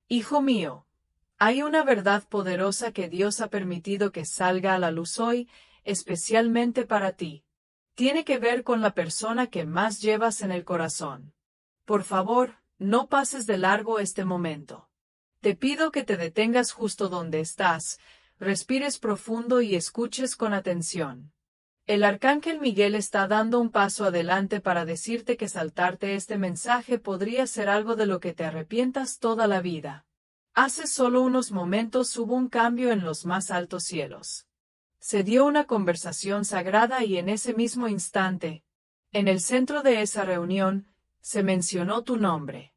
Hijo mío, hay una verdad poderosa que Dios ha permitido que salga a la luz hoy, especialmente para ti. Tiene que ver con la persona que más llevas en el corazón. Por favor, no pases de largo este momento. Te pido que te detengas justo donde estás, respires profundo y escuches con atención. El arcángel Miguel está dando un paso adelante para decirte que saltarte este mensaje podría ser algo de lo que te arrepientas toda la vida. Hace solo unos momentos hubo un cambio en los más altos cielos. Se dio una conversación sagrada y en ese mismo instante, en el centro de esa reunión, se mencionó tu nombre.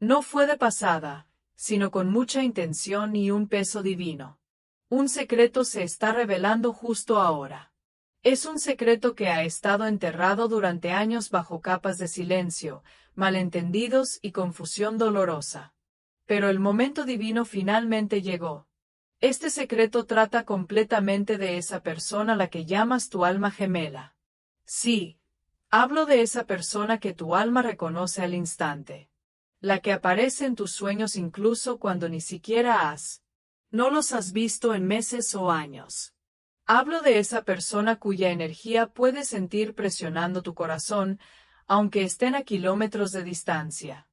No fue de pasada, sino con mucha intención y un peso divino. Un secreto se está revelando justo ahora. Es un secreto que ha estado enterrado durante años bajo capas de silencio, malentendidos y confusión dolorosa. Pero el momento divino finalmente llegó. Este secreto trata completamente de esa persona a la que llamas tu alma gemela. Sí, hablo de esa persona que tu alma reconoce al instante. La que aparece en tus sueños incluso cuando ni siquiera no los has visto en meses o años. Hablo de esa persona cuya energía puedes sentir presionando tu corazón, aunque estén a kilómetros de distancia.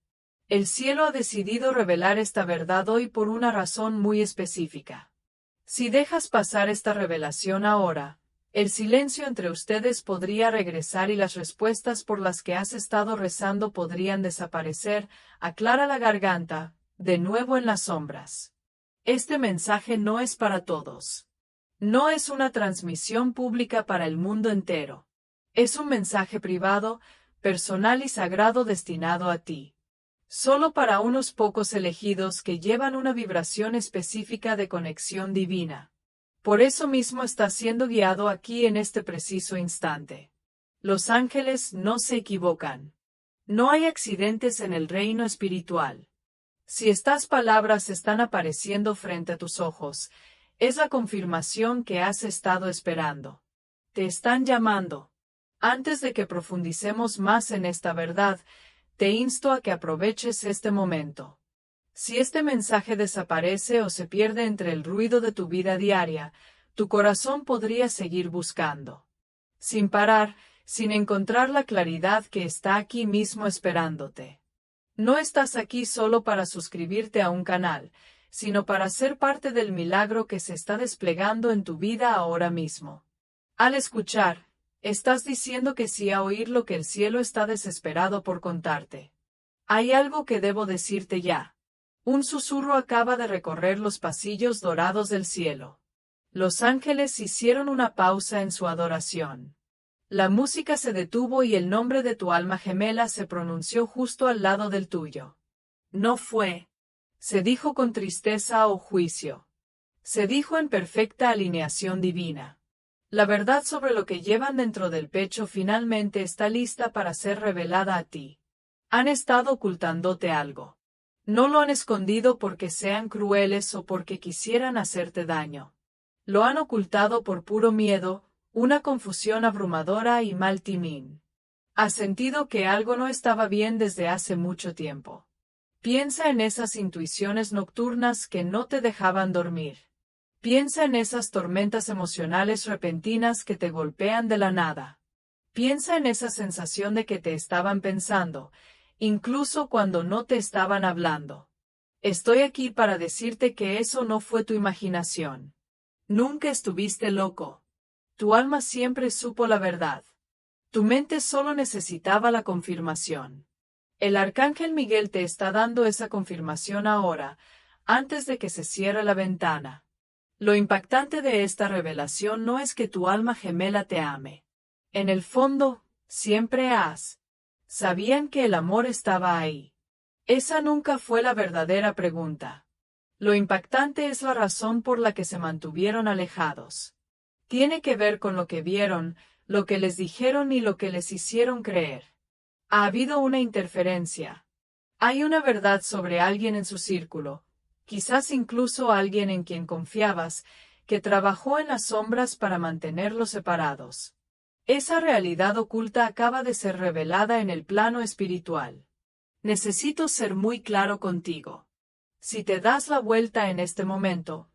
El cielo ha decidido revelar esta verdad hoy por una razón muy específica. Si dejas pasar esta revelación ahora, el silencio entre ustedes podría regresar y las respuestas por las que has estado rezando podrían desaparecer. Aclara la garganta, de nuevo en las sombras. Este mensaje no es para todos. No es una transmisión pública para el mundo entero. Es un mensaje privado, personal y sagrado destinado a ti. Solo para unos pocos elegidos que llevan una vibración específica de conexión divina. Por eso mismo estás siendo guiado aquí en este preciso instante. Los ángeles no se equivocan. No hay accidentes en el reino espiritual. Si estas palabras están apareciendo frente a tus ojos, es la confirmación que has estado esperando. Te están llamando. Antes de que profundicemos más en esta verdad, te insto a que aproveches este momento. Si este mensaje desaparece o se pierde entre el ruido de tu vida diaria, tu corazón podría seguir buscando. Sin parar, sin encontrar la claridad que está aquí mismo esperándote. No estás aquí solo para suscribirte a un canal, sino para ser parte del milagro que se está desplegando en tu vida ahora mismo. Al escuchar, estás diciendo que sí a oír lo que el cielo está desesperado por contarte. Hay algo que debo decirte ya. Un susurro acaba de recorrer los pasillos dorados del cielo. Los ángeles hicieron una pausa en su adoración. La música se detuvo y el nombre de tu alma gemela se pronunció justo al lado del tuyo. No fue, se dijo con tristeza o juicio. Se dijo en perfecta alineación divina. La verdad sobre lo que llevan dentro del pecho finalmente está lista para ser revelada a ti. Han estado ocultándote algo. No lo han escondido porque sean crueles o porque quisieran hacerte daño. Lo han ocultado por puro miedo, una confusión abrumadora y mal timing. Has sentido que algo no estaba bien desde hace mucho tiempo. Piensa en esas intuiciones nocturnas que no te dejaban dormir. Piensa en esas tormentas emocionales repentinas que te golpean de la nada. Piensa en esa sensación de que te estaban pensando, incluso cuando no te estaban hablando. Estoy aquí para decirte que eso no fue tu imaginación. Nunca estuviste loco. Tu alma siempre supo la verdad. Tu mente solo necesitaba la confirmación. El arcángel Miguel te está dando esa confirmación ahora, antes de que se cierre la ventana. Lo impactante de esta revelación no es que tu alma gemela te ame. En el fondo, siempre sabían que el amor estaba ahí. Esa nunca fue la verdadera pregunta. Lo impactante es la razón por la que se mantuvieron alejados. Tiene que ver con lo que vieron, lo que les dijeron y lo que les hicieron creer. Ha habido una interferencia. Hay una verdad sobre alguien en su círculo, quizás incluso alguien en quien confiabas, que trabajó en las sombras para mantenerlos separados. Esa realidad oculta acaba de ser revelada en el plano espiritual. Necesito ser muy claro contigo. Si te das la vuelta en este momento,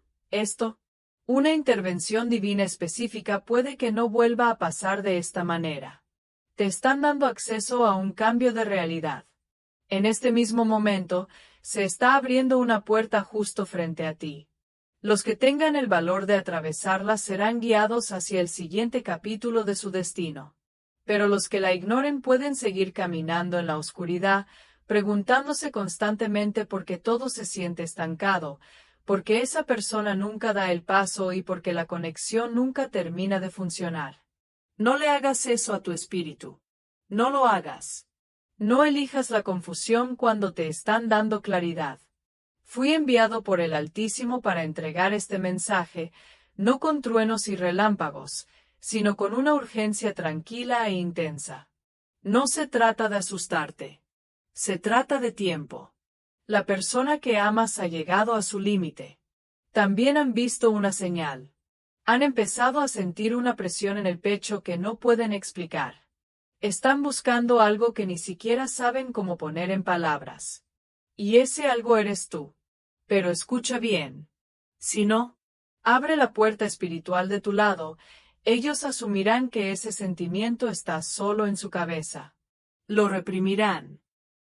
una intervención divina específica puede que no vuelva a pasar de esta manera. Te están dando acceso a un cambio de realidad. En este mismo momento, se está abriendo una puerta justo frente a ti. Los que tengan el valor de atravesarla serán guiados hacia el siguiente capítulo de su destino. Pero los que la ignoren pueden seguir caminando en la oscuridad, preguntándose constantemente por qué todo se siente estancado, porque esa persona nunca da el paso y porque la conexión nunca termina de funcionar. No le hagas eso a tu espíritu. No lo hagas. No elijas la confusión cuando te están dando claridad. Fui enviado por el Altísimo para entregar este mensaje, no con truenos y relámpagos, sino con una urgencia tranquila e intensa. No se trata de asustarte. Se trata de tiempo. La persona que amas ha llegado a su límite. También han visto una señal. Han empezado a sentir una presión en el pecho que no pueden explicar. Están buscando algo que ni siquiera saben cómo poner en palabras. Y ese algo eres tú. Pero escucha bien. Si no, abre la puerta espiritual de tu lado, ellos asumirán que ese sentimiento está solo en su cabeza. Lo reprimirán.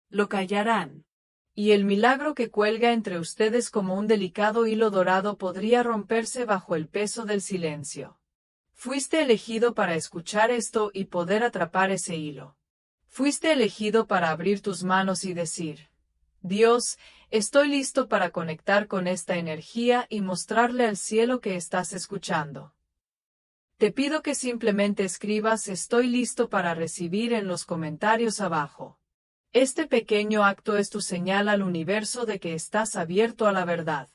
Lo callarán. Y el milagro que cuelga entre ustedes como un delicado hilo dorado podría romperse bajo el peso del silencio. Fuiste elegido para escuchar esto y poder atrapar ese hilo. Fuiste elegido para abrir tus manos y decir: Dios, estoy listo para conectar con esta energía y mostrarle al cielo que estás escuchando. Te pido que simplemente escribas "estoy listo para recibir" en los comentarios abajo. Este pequeño acto es tu señal al universo de que estás abierto a la verdad.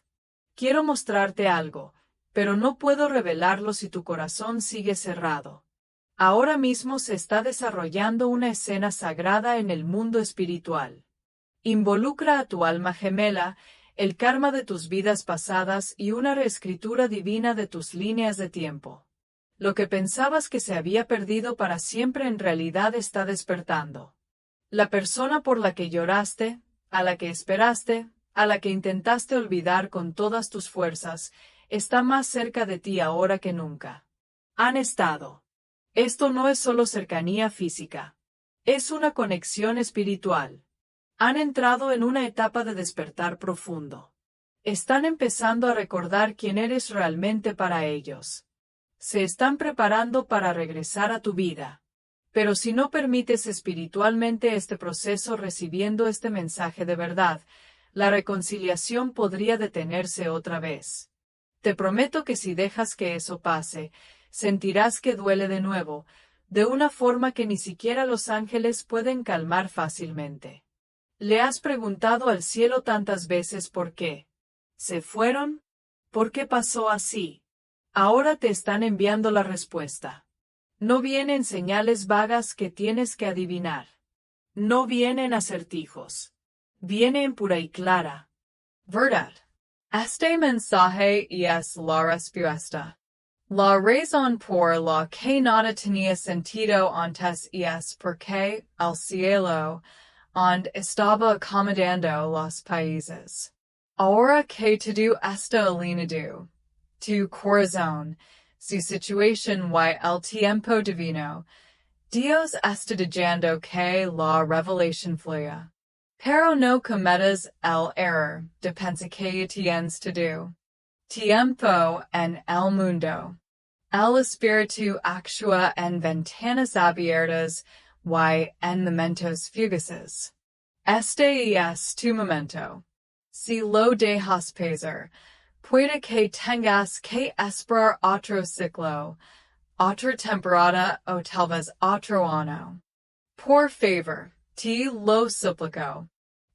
Quiero mostrarte algo, pero no puedo revelarlo si tu corazón sigue cerrado. Ahora mismo se está desarrollando una escena sagrada en el mundo espiritual. Involucra a tu alma gemela, el karma de tus vidas pasadas y una reescritura divina de tus líneas de tiempo. Lo que pensabas que se había perdido para siempre en realidad está despertando. La persona por la que lloraste, a la que esperaste, a la que intentaste olvidar con todas tus fuerzas, está más cerca de ti ahora que nunca. Han estado. Esto no es solo cercanía física. Es una conexión espiritual. Han entrado en una etapa de despertar profundo. Están empezando a recordar quién eres realmente para ellos. Se están preparando para regresar a tu vida. Pero si no permites espiritualmente este proceso recibiendo este mensaje de verdad, la reconciliación podría detenerse otra vez. Te prometo que si dejas que eso pase, sentirás que duele de nuevo, de una forma que ni siquiera los ángeles pueden calmar fácilmente. ¿Le has preguntado al cielo tantas veces por qué? ¿Se fueron? ¿Por qué pasó así? Ahora te están enviando la respuesta. No vienen señales vagas que tienes que adivinar. No vienen acertijos. Vienen pura y clara verdad. Este mensaje es la respuesta. La razón por la que nada tenía sentido antes es porque el cielo estaba acomodando los países. Ahora que todo está alineado, tu corazón, su situación y el tiempo divino, Dios está dejando que la revelación fluya. Pero no cometas el error de pensar que tienes todo tiempo en el mundo. El espíritu actúa en ventanas abiertas y en momentos fugaces. Este es tu momento. Si lo dejas pasar, puede que tengas que esperar otro ciclo, otra temporada o tal vez otro año. Por favor, te lo suplico.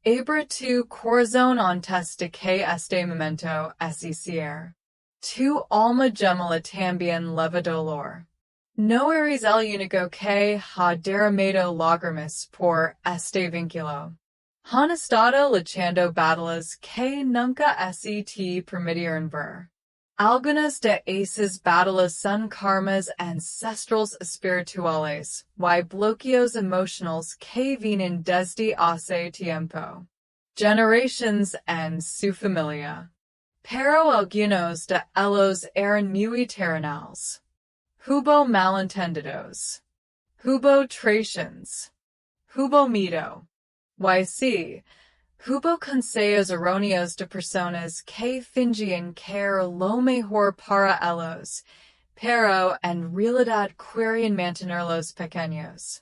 Abre tu corazón antes de que este momento suceda. Tu alma gemela también lleva dolor. No eres el único que ha derramado lágrimas por este vínculo. Han estado luchando batallas que nunca te permitieron ver. Algunas de esas batallas son karmas ancestrales espirituales y bloqueos emocionales que vienen desde hace tiempo. generations and su familia. Pero algunos de ellos eran muy terrenales. Hubo malentendidos. Hubo traiciones. Hubo miedo. Y hubo consejos erróneos de personas que fingían querer lo mejor para ellos, pero en realidad querían mantenerlos pequeños.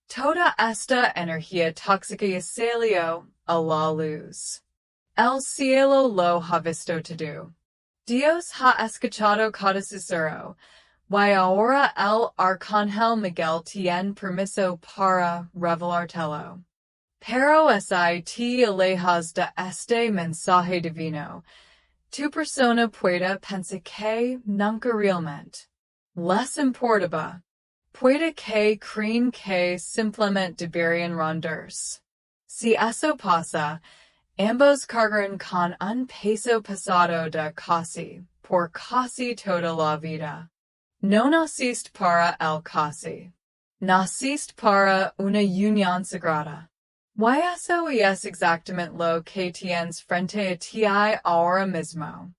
Toda esta energía tóxica salió a la luz. El cielo lo ha visto todo. Dios ha escuchado cada susurro, y ahora el arcángel Miguel tiene permiso para revelártelo. Pero si te alejas de este mensaje divino, tu persona puede pensar que nunca realmente les importaba. Puede que creen que simplemente deberían rendirse. Si eso pasa, ambos cargan con un peso pesado de por casi toda la vida. No naciste para el casi. Naciste para una unión sagrada. Y eso es exactamente lo que tienes frente a ti ahora mismo.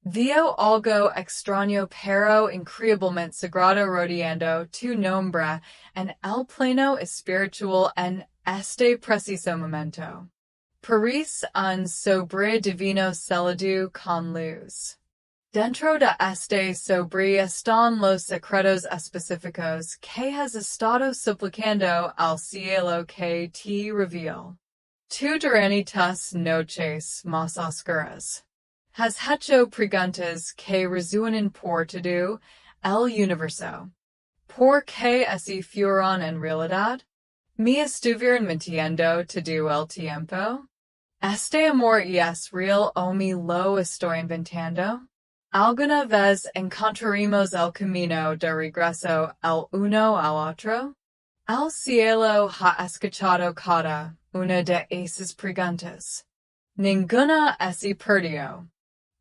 Veo algo extraño pero increíblemente sagrado rodeando tu nombre en el plano espiritual en este preciso momento. Parece un sobre divino celado con luz. Dentro de este sobre están los secretos específicos que has estado suplicando al cielo que te revele. Tu durante tus noches más oscuras has hecho preguntas que resuenan por todo el universo. ¿Por qué así fueron en realidad? ¿Me estuvieron mintiendo todo el tiempo? ¿Este amor es real o me lo estoy inventando? ¿Alguna vez encontraremos el camino de regreso el uno al otro? El cielo ha escuchado cada una de esas preguntas. Ninguna se perdió.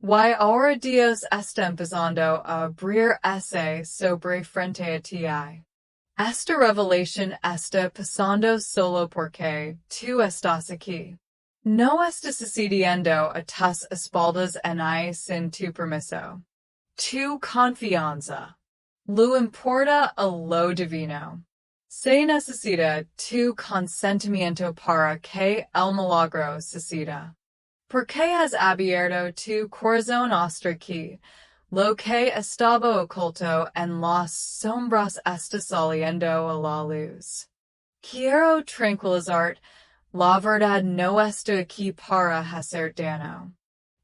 Y ahora Dios está empezando a abrir ese sobre frente a ti. Esta revelación está pasando solo porque tú estás aquí. No está sucediendo a tus espaldas sin tu permiso. Tu confianza. Lo importa a lo divino. Se necesita tu consentimiento para que el milagro suceda. Porque has abierto tu corazón hasta aquí, lo que estaba oculto en las sombras está saliendo a la luz. Quiero tranquilizarte. La verdad no está aquí para hacer daño.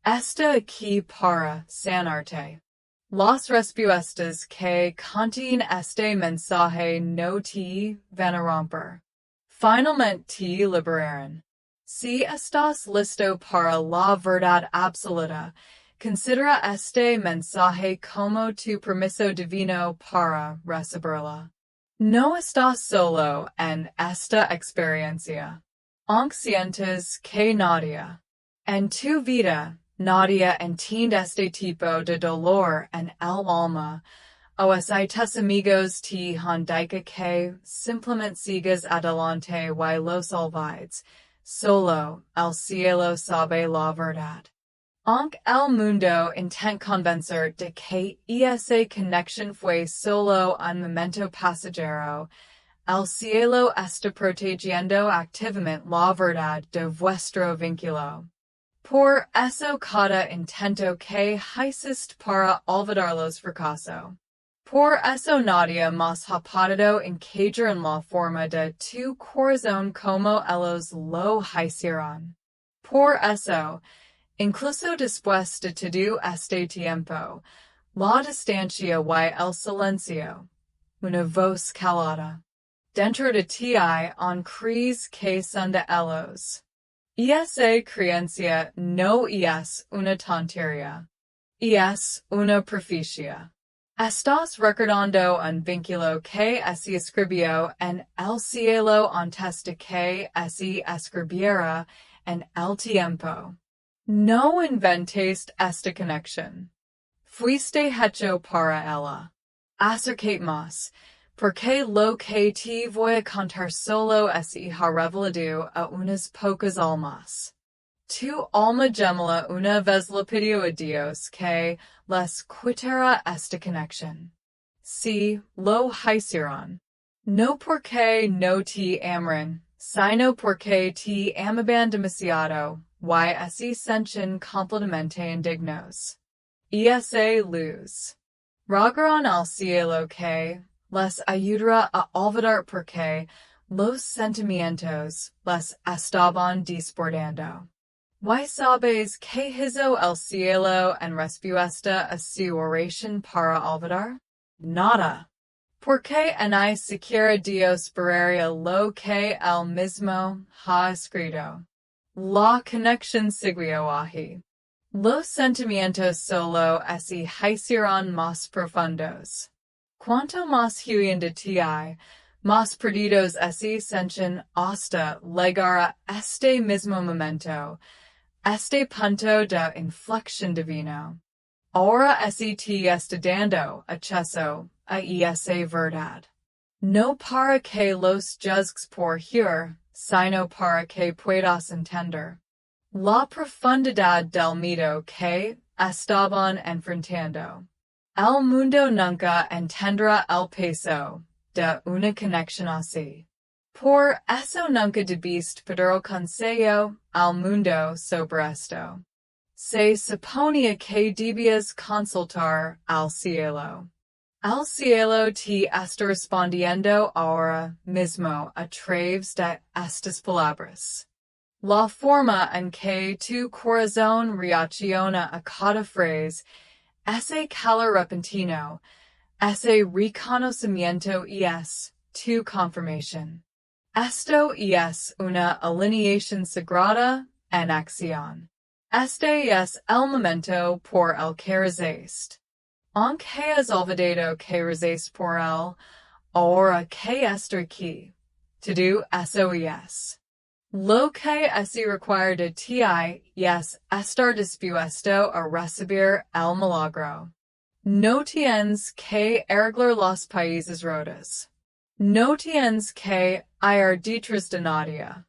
Está aquí para sanarte. Las respuestas que contienen este mensaje no te van a romper. Finalmente te liberarán. Si estás listo para la verdad absoluta, considera este mensaje como tu permiso divino para recibirla. No estás solo en esta experiencia. Aunque sientes que nadie en tu vida, nadie entiende este tipo de dolor en el alma, o si tus amigos te han dicho que simplemente sigas adelante y los olvides, solo el cielo sabe la verdad. Aunque el mundo intenta convencer de que esa conexión fue solo un momento pasajero, el cielo está protegiendo activamente la verdad de vuestro vínculo. Por eso cada intento que hiciste para olvidarlos fracaso. Por eso nadie más ha podido encajar en la forma de tu corazón como ellos lo hicieron. Por eso, incluso después de todo este tiempo, la distancia y el silencio, una voz calada. Dentro de ti on crees que son de ellos. Esa creencia no es una tontería. Es una profecía. Estás recordando un vínculo que se escribió en el cielo antes de que se escribiera en el tiempo. No inventes esta conexión. Fuiste hecho para ella. Acércate más. Porque lo que te voy a contar solo ha revelado a unas pocas almas. Tu alma gemela una vez le pidió a Dios que les quitara esta conexión. Si lo hicieron. No porque no te amarán, sino porque te amaban demasiado, y así sentían completamente indignos. Esa luz. Rogaron al cielo que les ayudara a olvidar porque los sentimientos les estaban desbordando. ¿Y sabes que hizo el cielo en respuesta a su oración para olvidar? Nada. Porque ni siquiera Dios esperaría lo que él mismo ha escrito. La conexión siguió allí. Los sentimientos solo se hicieron más profundos. Cuanto más huyen de ti, más perdidos se sienten hasta llegar a este mismo momento, este punto de inflexión divino. Ahora te está dando acceso a esa verdad. No para que los juzgues por huir, sino para que puedas entender la profundidad del miedo que estaban enfrentando. El mundo nunca entenderá el peso de una conexión así. Por eso nunca debiste pedir consejo al mundo sobre esto. Se suponía que debías consultar al cielo. El cielo te está respondiendo ahora mismo a través de estas palabras. La forma en que tu corazón reacciona a cada frase, ese calor repentino, ese reconocimiento es tu confirmación. Esto es una alineación sagrada en acción. Este es el momento por el que rezaste. Aunque has olvidado que rezaste por él, ahora que está aquí, todo eso es. Lo que se requiere de ti es estar dispuesto a recibir el milagro. No tienes que arreglar los países rotos. No tienes que ir detrás de nadie.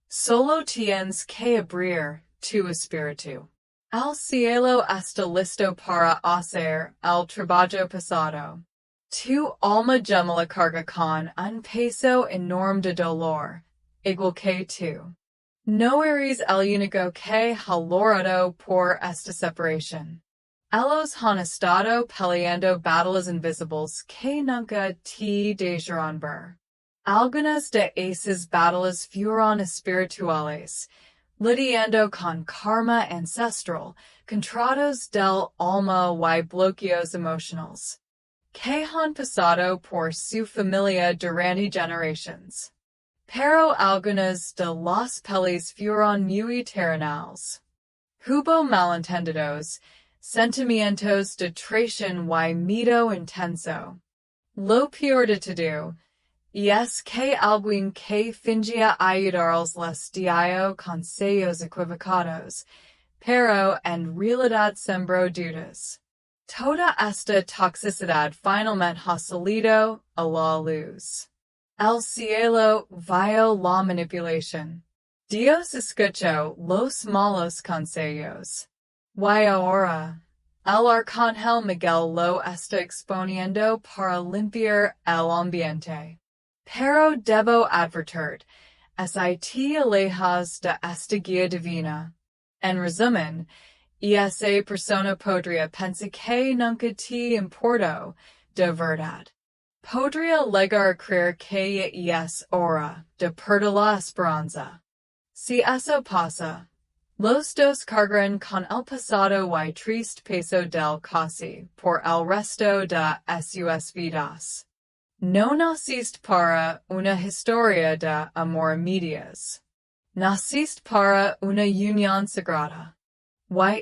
Solo tienes que abrir tu espíritu. El cielo está listo para hacer el trabajo pesado. Tu alma gemela carga con un peso enorme de dolor, igual que tú. No eres el único que ha logrado por esta separación. Ellos han estado peleando batallas invisibles que nunca te dejarán ver. Algunas de esas batallas fueron espirituales, lidiando con karma ancestral, contratos del alma y bloqueos emocionales, que han pasado por su familia durante generaciones. Pero algunas de las peleas fueron muy terrenales. Hubo malentendidos, sentimientos de traición y miedo intenso. Lo peor de todo, es que alguien que fingía ayudarles les dio consejos equivocados, pero en realidad sembró dudas. Toda esta toxicidad finalmente ha salido a la luz. El cielo vio la manipulación. Dios escuchó los malos consejos. Y ahora, el arcángel Miguel lo está exponiendo para limpiar el ambiente. Pero debo advertir, si te alejas de esta guía divina. En resumen, esa persona podría pensar que nunca te importó, de verdad. Podría llegar a creer que es hora de perder la esperanza. Si eso pasa, los dos cargarán con el pasado y triste peso del casi por el resto de sus vidas. No naciste para una historia de amor a medias. Naciste para una unión sagrada.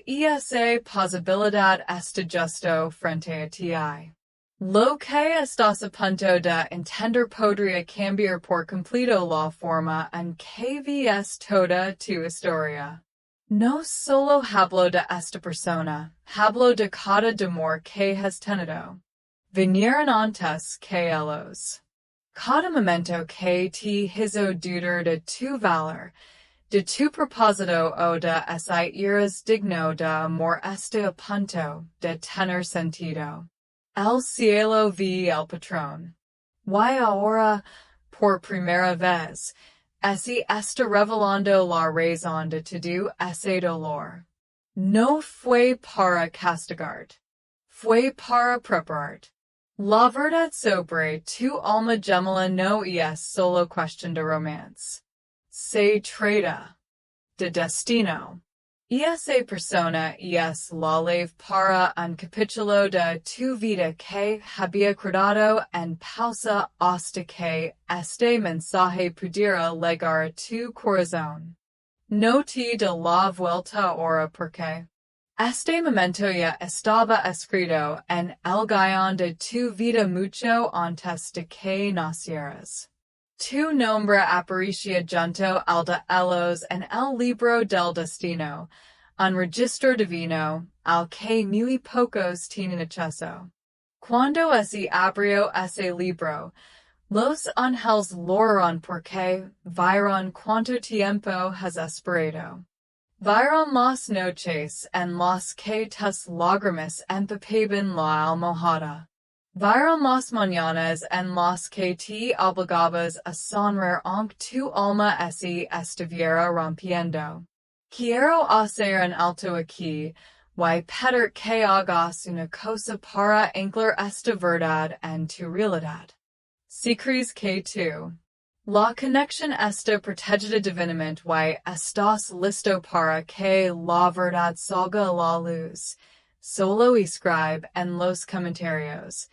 Y esa posibilidad está justo frente a ti. Lo que estás a punto de entender podría cambiar por completo la forma en que ves toda tu historia. No solo hablo de esta persona, hablo de cada amor que has tenido. Vinieron antes que ellos. Cada momento que te hizo dudar de tu valor, De tu propósito o de esa eres digno de amor este punto de tener sentido. El cielo vi el patrón. Y ahora, por primera vez, así está revelando la razón de todo ese dolor. No fue para castigarte, fue para prepararte. La verdad sobre tu alma gemela no es solo cuestión de romance. Se trata de destino. Esa persona es la ley para un capítulo de tu vida que había quedado en pausa hasta que este mensaje pudiera llegar a tu corazón. No te da la vuelta ahora porque este momento ya estaba escrito en el guión de tu vida mucho antes de que nacieras. Tu nombre aparecía junto al de ellos en el libro del destino, un registro divino, al que muy pocos tienen acceso. Cuando se abrió ese libro, los ángeles loraron porque vieron cuánto tiempo has esperado. Vieron las noches en las que tus lágrimas empapaban la almohada. Vieron las mañanas en las que te obligabas a sonreír aunque tu alma se estuviera rompiendo. Quiero hacer un alto aquí, y pedir que hagas una cosa para anclar esta verdad en tu realidad. Si crees que tú, la conexión está protegida divinamente y estás listo para que la verdad salga a la luz, solo escribe en los comentarios.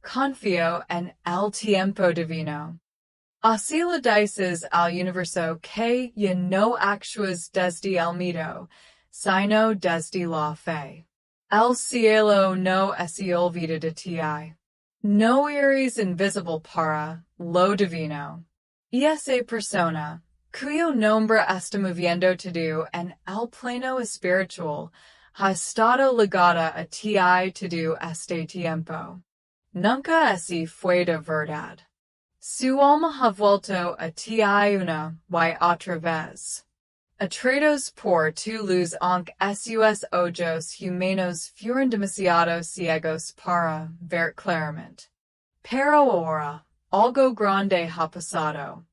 Confío en el tiempo divino. Así le dices al universo que ya no actúas desde el miedo, sino desde la fe. El cielo no se olvida de ti. No eres invisible para lo divino. Y esa persona, cuyo nombre está moviendo todo en el plano espiritual, ha estado ligada a ti todo este tiempo. Nunca se fue de verdad. Su alma ha vuelto a ti una y otra vez. Atraídos por tu luz aunque sus ojos humanos fueron demasiado ciegos para ver claramente. Pero ahora, algo grande ha pasado.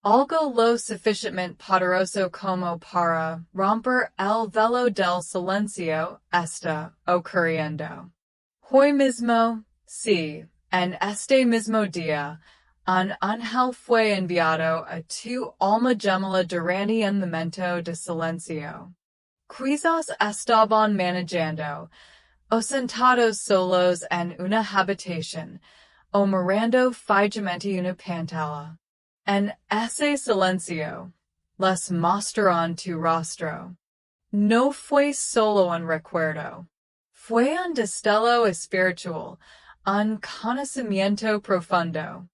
Algo lo suficientemente poderoso como para romper el velo del silencio está ocurriendo. Hoy mismo, sí, en este mismo día, un ángel fue enviado a tu alma gemela durante un momento de silencio. Quizás estaban manejando, o sentados solos en una habitación, o mirando fijamente una pantalla. En ese silencio, les mostraron tu rostro. No fue solo un recuerdo. Fue un destello espiritual, un conocimiento profundo.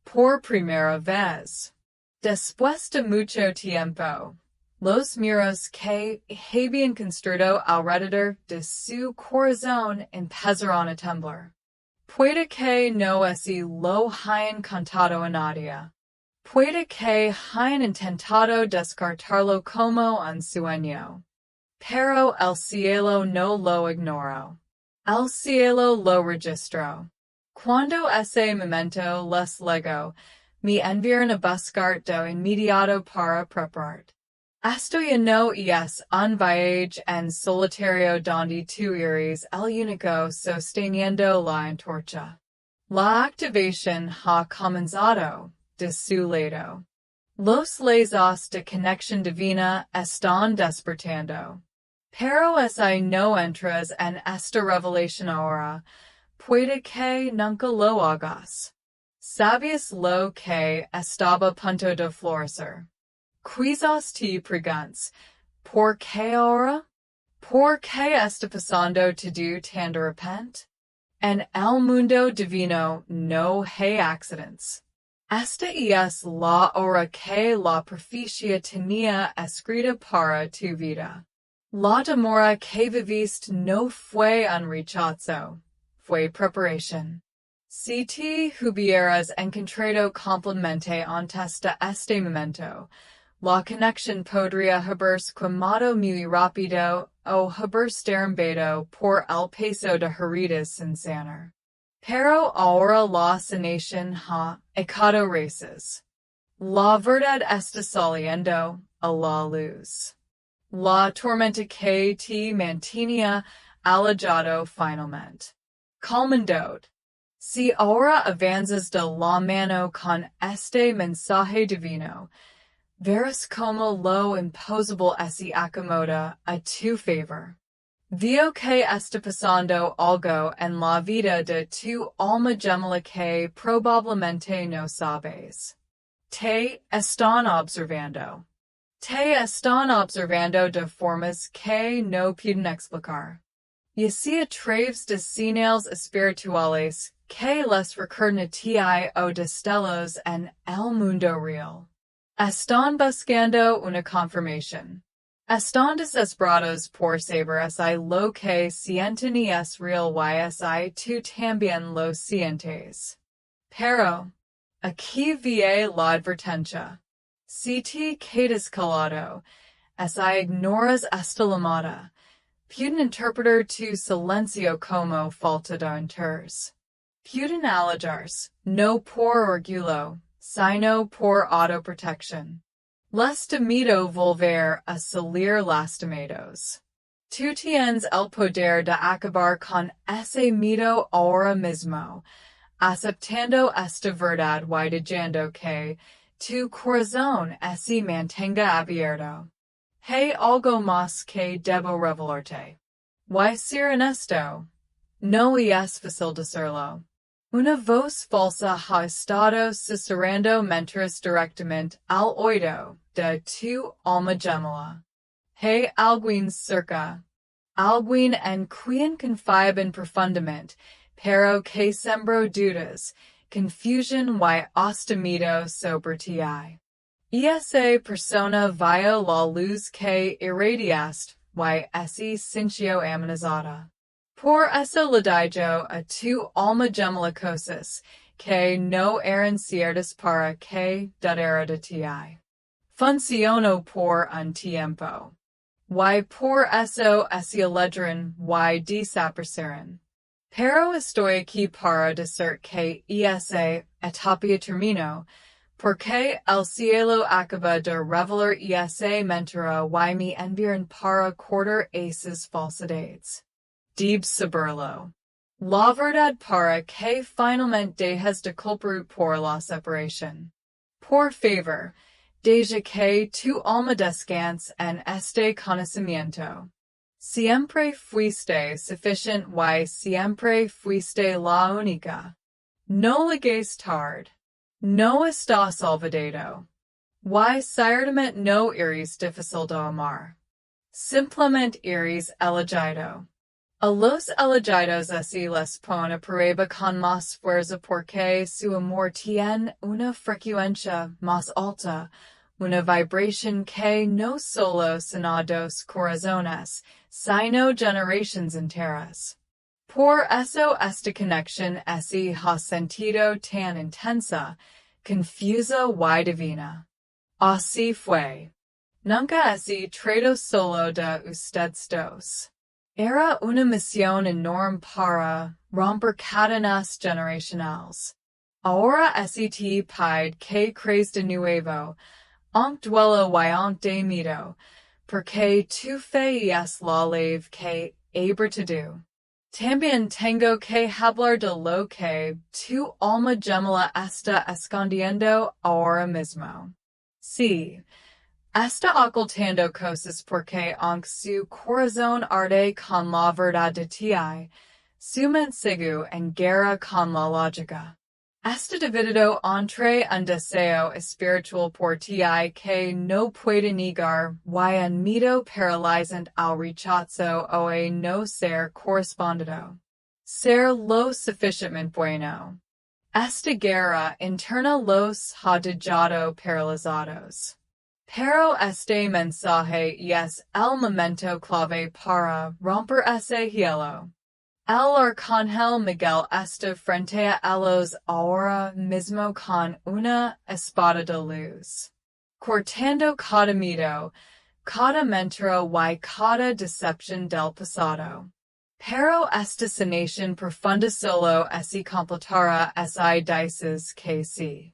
Por primera vez. Después de mucho tiempo, los muros que habían construido alrededor de su corazón empezaron a temblar. Puede que no así lo hayan contado a nadie. Puede que hayan intentado descartarlo como un sueño. Pero el cielo no lo ignoró. El cielo lo registró. Cuando ese momento les llegó, me enviaron a buscar de inmediato para prepararte. Esto ya no es un viaje en solitario donde tú eres el único sosteniendo la antorcha. La activación ha comenzado de su lado. Los lazos de conexión divina están despertando. Pero si no entras en esta revelación ahora, puede que nunca lo hagas. ¿Sabías lo que estaba a punto de florecer? Quizás te preguntas, ¿por qué ahora? ¿Por qué está pasando todo tan de repente? En el mundo divino no hay accidentes. Esta es la hora que la profecía tenía escrita para tu vida. La demora que viviste no fue un rechazo, fue preparación. Si te hubieras encontrado completamente antes de este momento, La conexión podría haberse quemado muy rápido o haberse derrumbado por el peso de heridas sin sanar. Pero ahora la sanación ha echado raíces. La verdad está saliendo a la luz. La tormenta que te mantenía alejado finalmente. Calmando. Si ahora avanzas de la mano con este mensaje divino, verás como lo imposible se acomoda a tu favor. Veo que está pasando algo en la vida de tu alma gemela que probablemente no sabes. Te están observando. Te están observando de formas que no pueden explicar. Y así a través de señales espirituales que les recuerdan a ti o destellos en el mundo real. Están buscando una confirmación. Están desesperados por saber si lo que sienten es real y si tú también lo sientes. Pero, aquí viene la advertencia. Si te quedas calado, si ignoras esta llamada, pueden interpretar tu silencio como falta de interés. Pueden alejarse, no por orgullo, sino por autoprotección. Les da miedo volver a salir lastimados. Tú tienes el poder de acabar con ese miedo ahora mismo, aceptando esta verdad y diciendo que tu corazón se mantenga abierto. Hay algo más que debo revelarte. Y ser honesto, no es fácil decirlo. Una voz falsa ha estado susurrando mentiras directamente al oído de tu alma gemela. Hay alguien cerca, alguien en quien confían profundamente, pero que sembró dudas, confusión y hasta miedo sobre ti. Y esa persona vio la luz que irradiaste y se sintió amenazada. Por eso le digo a tu alma gemela cosas que no eran ciertas para que dudara de ti. Funcionó por un tiempo. Y por eso se alegran y desaparecieron. Pero estoy aquí para decir que esa etapa terminó, porque el cielo acaba de revelar esa mentira y me enviaron para cortar esas falsedades. Debes saberlo. La verdad para que finalmente dejes de culpar por la separación. Por favor, deja que tu alma descanse en este conocimiento. Siempre fuiste suficiente y siempre fuiste la única. No llegues tarde. No estás olvidado. Y ciertamente no eres difícil de amar. Simplemente eres elegido. A los elegidos se les pone a prueba con más fuerza porque su amor tiene una frecuencia más alta, una vibración que no solo sana dos corazones, sino generaciones enteras. Por eso esta conexión se ha sentido tan intensa, confusa y divina. Así fue. Nunca se trató solo de ustedes dos. Era una misión enorme para romper cadenas generacionales. Ahora te pide que crees de nuevo, aunque duela y aunque de miedo, porque tu fe es la ley que abre todo. También tengo que hablar de lo que tu alma gemela está escondiendo ahora mismo. Sí. Está ocultando cosas porque aunque su corazón arde con la verdad de ti, su mente sigue en guerra con la lógica. Está dividido entre un deseo espiritual por ti que no puede negar y un miedo paralizante al rechazo o a no ser correspondido. Ser lo suficientemente bueno. Esta guerra interna los ha dejado paralizados. Pero este mensaje es el momento clave para romper ese hielo. El arcángel Miguel está frente a ellos ahora mismo con una espada de luz. cortando cada mito, cada mentira y cada decepción del pasado. Pero esta sanación profunda solo si completará si dices que sí.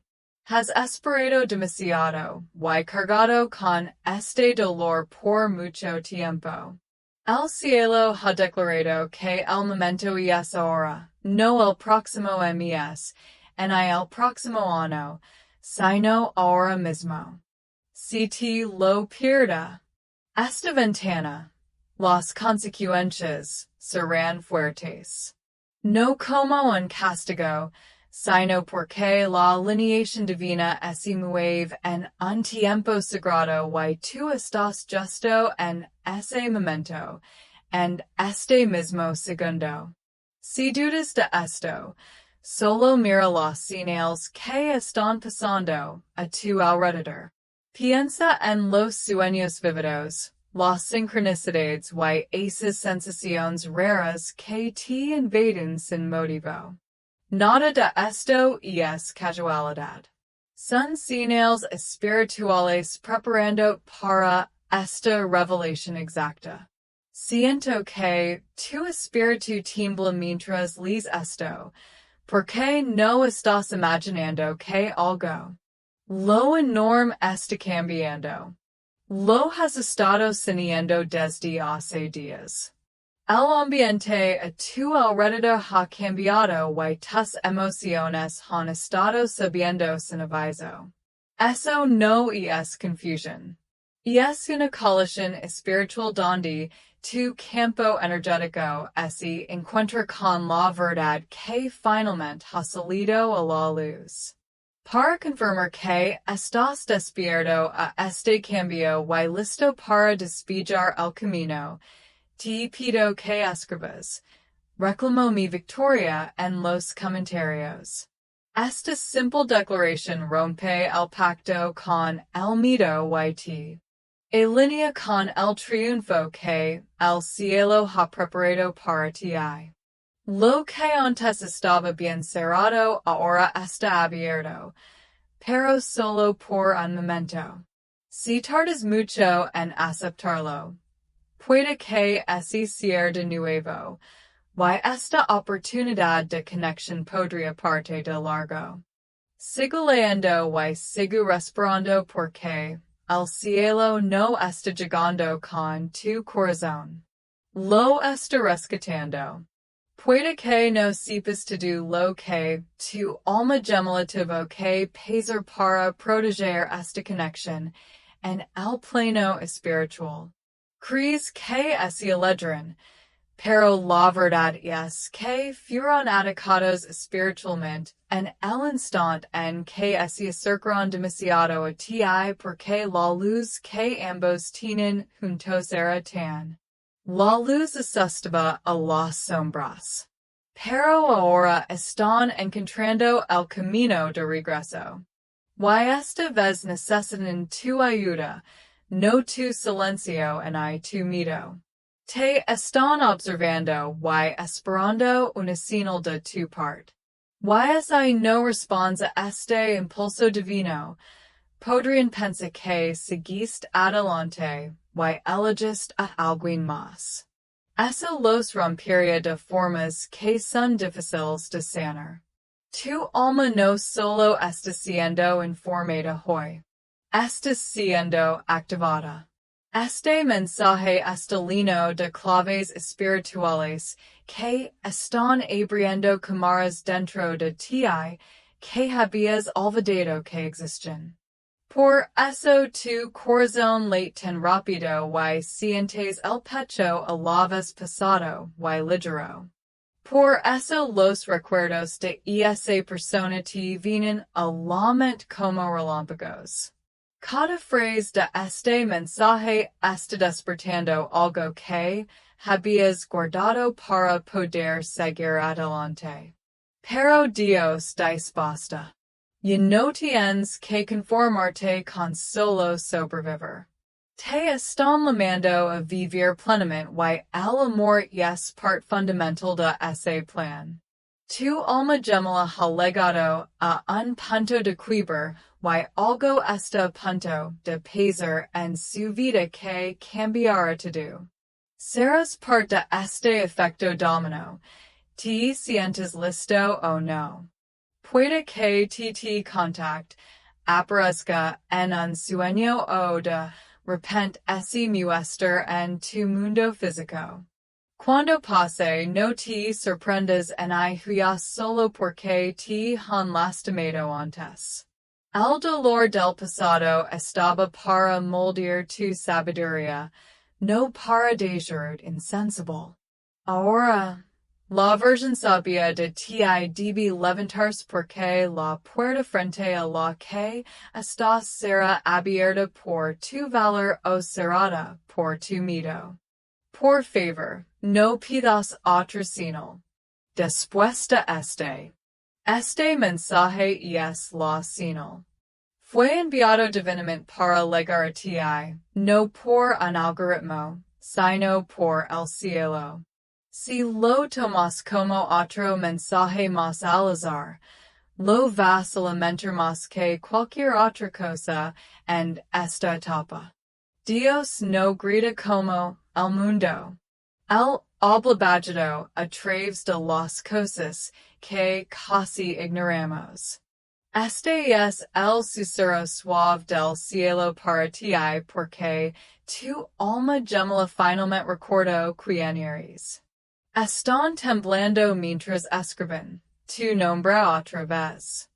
Has esperado demasiado, y cargado con este dolor por mucho tiempo. El cielo ha declarado que el momento es ahora, no el próximo mes, ni el próximo año, sino ahora mismo. Si te lo pierda, esta ventana, las consecuencias serán fuertes. No como un castigo, sino porque la alineación divina se mueve en un tiempo sagrado y tú estás justo en ese momento, en este mismo segundo. Si dudas de esto, solo mira las señales que están pasando a tu alrededor. Piensa en los sueños vividos, las sincronicidades y esas sensaciones raras que te invaden sin motivo. Nada de esto es casualidad. Son señales espirituales preparando para esta revelación exacta. Siento que tu espíritu tiembla mientras lees esto, porque no estás imaginando que algo lo enorme está cambiando. Lo has estado sintiendo desde hace días. El ambiente a tu alrededor ha cambiado y tus emociones han estado subiendo sin aviso. Eso no es confusión. Es una colisión espiritual donde tu campo energético se encuentra con la verdad que finalmente ha salido a la luz. Para confirmar que estás despierto a este cambio y listo para despejar el camino, te pido que escribas. Reclamo mi victoria en los comentarios. Esta simple declaración rompe el pacto con el mito y te alinea con el triunfo que el cielo ha preparado para ti. Lo que antes estaba bien cerrado ahora está abierto, pero solo por un momento. Si tardas mucho en aceptarlo, puede que se cierre de nuevo, y esta oportunidad de conexión podría parte de largo. Sigo leyendo y sigo respirando porque el cielo no está llegando con tu corazón. Lo está rescatando. Puede que no sepas todo lo que tu alma gemela tuvo que pasar para proteger esta conexión en el plano espiritual. Crees que se alegran, pero la verdad es que fueron atacados espiritualmente en el instante en que se acercaron demasiado a ti porque la luz que ambos tienen juntos era tan. La luz asustaba a las sombras. Pero ahora están encontrando el camino de regreso. Y esta vez necesitan tu ayuda, no tu silencio ni tu miedo. Te están observando y esperando una señal de tu parte. Y si no respondes a este impulso divino, podrían pensar que seguiste adelante y elegiste a alguien más. Eso los rompería de formas que son difíciles de sanar. Tu alma no solo está siendo informada hoy, está siendo activada. Este mensaje está lleno de claves espirituales que están abriendo cámaras dentro de ti que habías olvidado que existen. Por eso tu corazón late tan rápido y sientes el pecho a la vez pesado y ligero. Por eso los recuerdos de esa persona te vienen a la mente como relámpagos. Cada frase de este mensaje está despertando algo que habías guardado para poder seguir adelante. Pero Dios dice basta. Y no tienes que conformarte con solo sobrevivir. Te están llamando a vivir plenamente y el amor es parte fundamental de ese plan. Tu alma gemela ha legado a un punto de quiber, y algo esta punto de peser en su vida que cambiará todo. Serás parte este efecto domino. Te sientes listo o no. Puede que te contact aparezca en un sueño o de repente ese muestre en tu mundo físico. Cuando pase no te sorprendas en ellas solo porque te han lastimado antes. El dolor del pasado estaba para moldear tu sabiduría, no para dejar insensible. Ahora, la version sabia de ti debe levantarse porque la puerta frente a la que estás será abierta por tu valor o cerrada por tu miedo. Por favor, no pidas otro señal. Después de este mensaje es la señal. Fue enviado divinamente para llegar a ti, no por un algoritmo, sino por el cielo. Si lo tomas como otro mensaje más al azar, lo vas a lamentar más que cualquier otra cosa en esta etapa. Dios no grita como el mundo. El obligado a través de las cosas que casi ignoramos. Este es el susurro suave del cielo para ti porque tu alma gemela finalmente recordó quién eres. Están temblando mientras escriben tu nombre otra vez.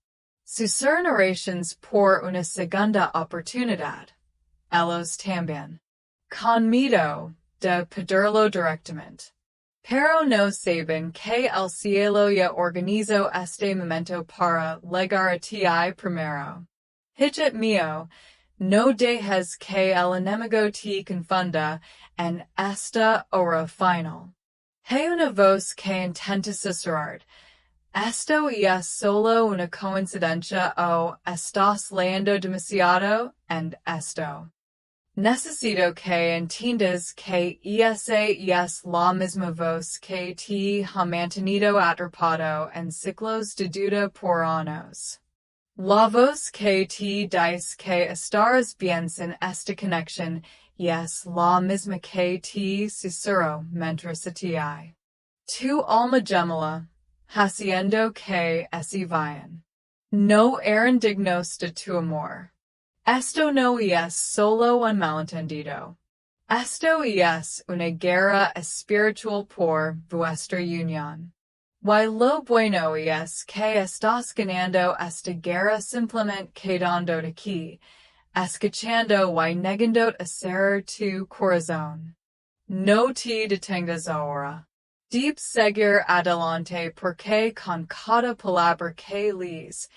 Susurran oraciones por una segunda oportunidad. Ellos también. Con miedo de pedirlo directamente. Pero no saben que el cielo ya organizó este momento para llegar a ti primero. Hijo mío, no dejes que el enemigo te confunda en esta hora final. Hay una voz que intenta susurrar. ¿Esto es solo una coincidencia o estás leyendo demasiado en esto? Necesito que entiendas que esa es la misma voz que te ha mantenido atrapado en ciclos de duda por años. La voz que te dice que estarás bien sin esta conexión es la misma que te susurró mientras a ti. Tu alma gemela, haciendo que ese vayan. No eran dignos de tu amor. Esto no es solo un malentendido. Esto es una guerra espiritual por vuestra unión. Y lo bueno es que estás ganando esta guerra simplemente quedando aquí, escuchando y negando hacer tu corazón. No te detengas ahora. Debes seguir adelante porque con cada palabra que lees,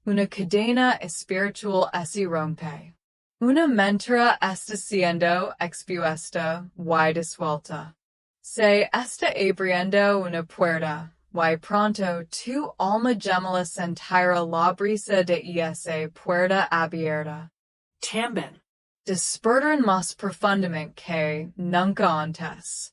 una cadena espiritual se rompe. Una mentira está siendo expuesta y disuelta. Se está abriendo una puerta, y pronto tu alma gemela sentirá la brisa de esa puerta abierta. También. Despertarán más profundamente que nunca antes.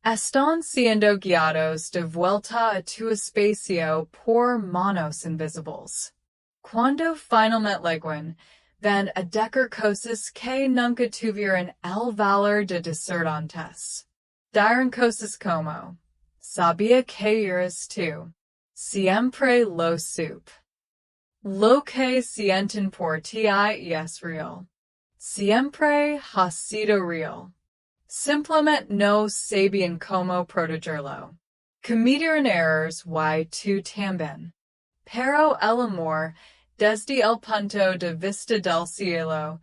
Están siendo guiados de vuelta a tu espacio por manos invisibles. Cuando finalmente lleguen, van a decir cosas que nunca tuvieron el valor de decir antes. Dirán cosas como, sabía que eres tú. Siempre lo supe. Lo que sienten por ti es real. Siempre ha sido real. Simplemente no sabían cómo protegerlo. Cometieron errores y tú también. Pero el amor, desde el punto de vista del cielo,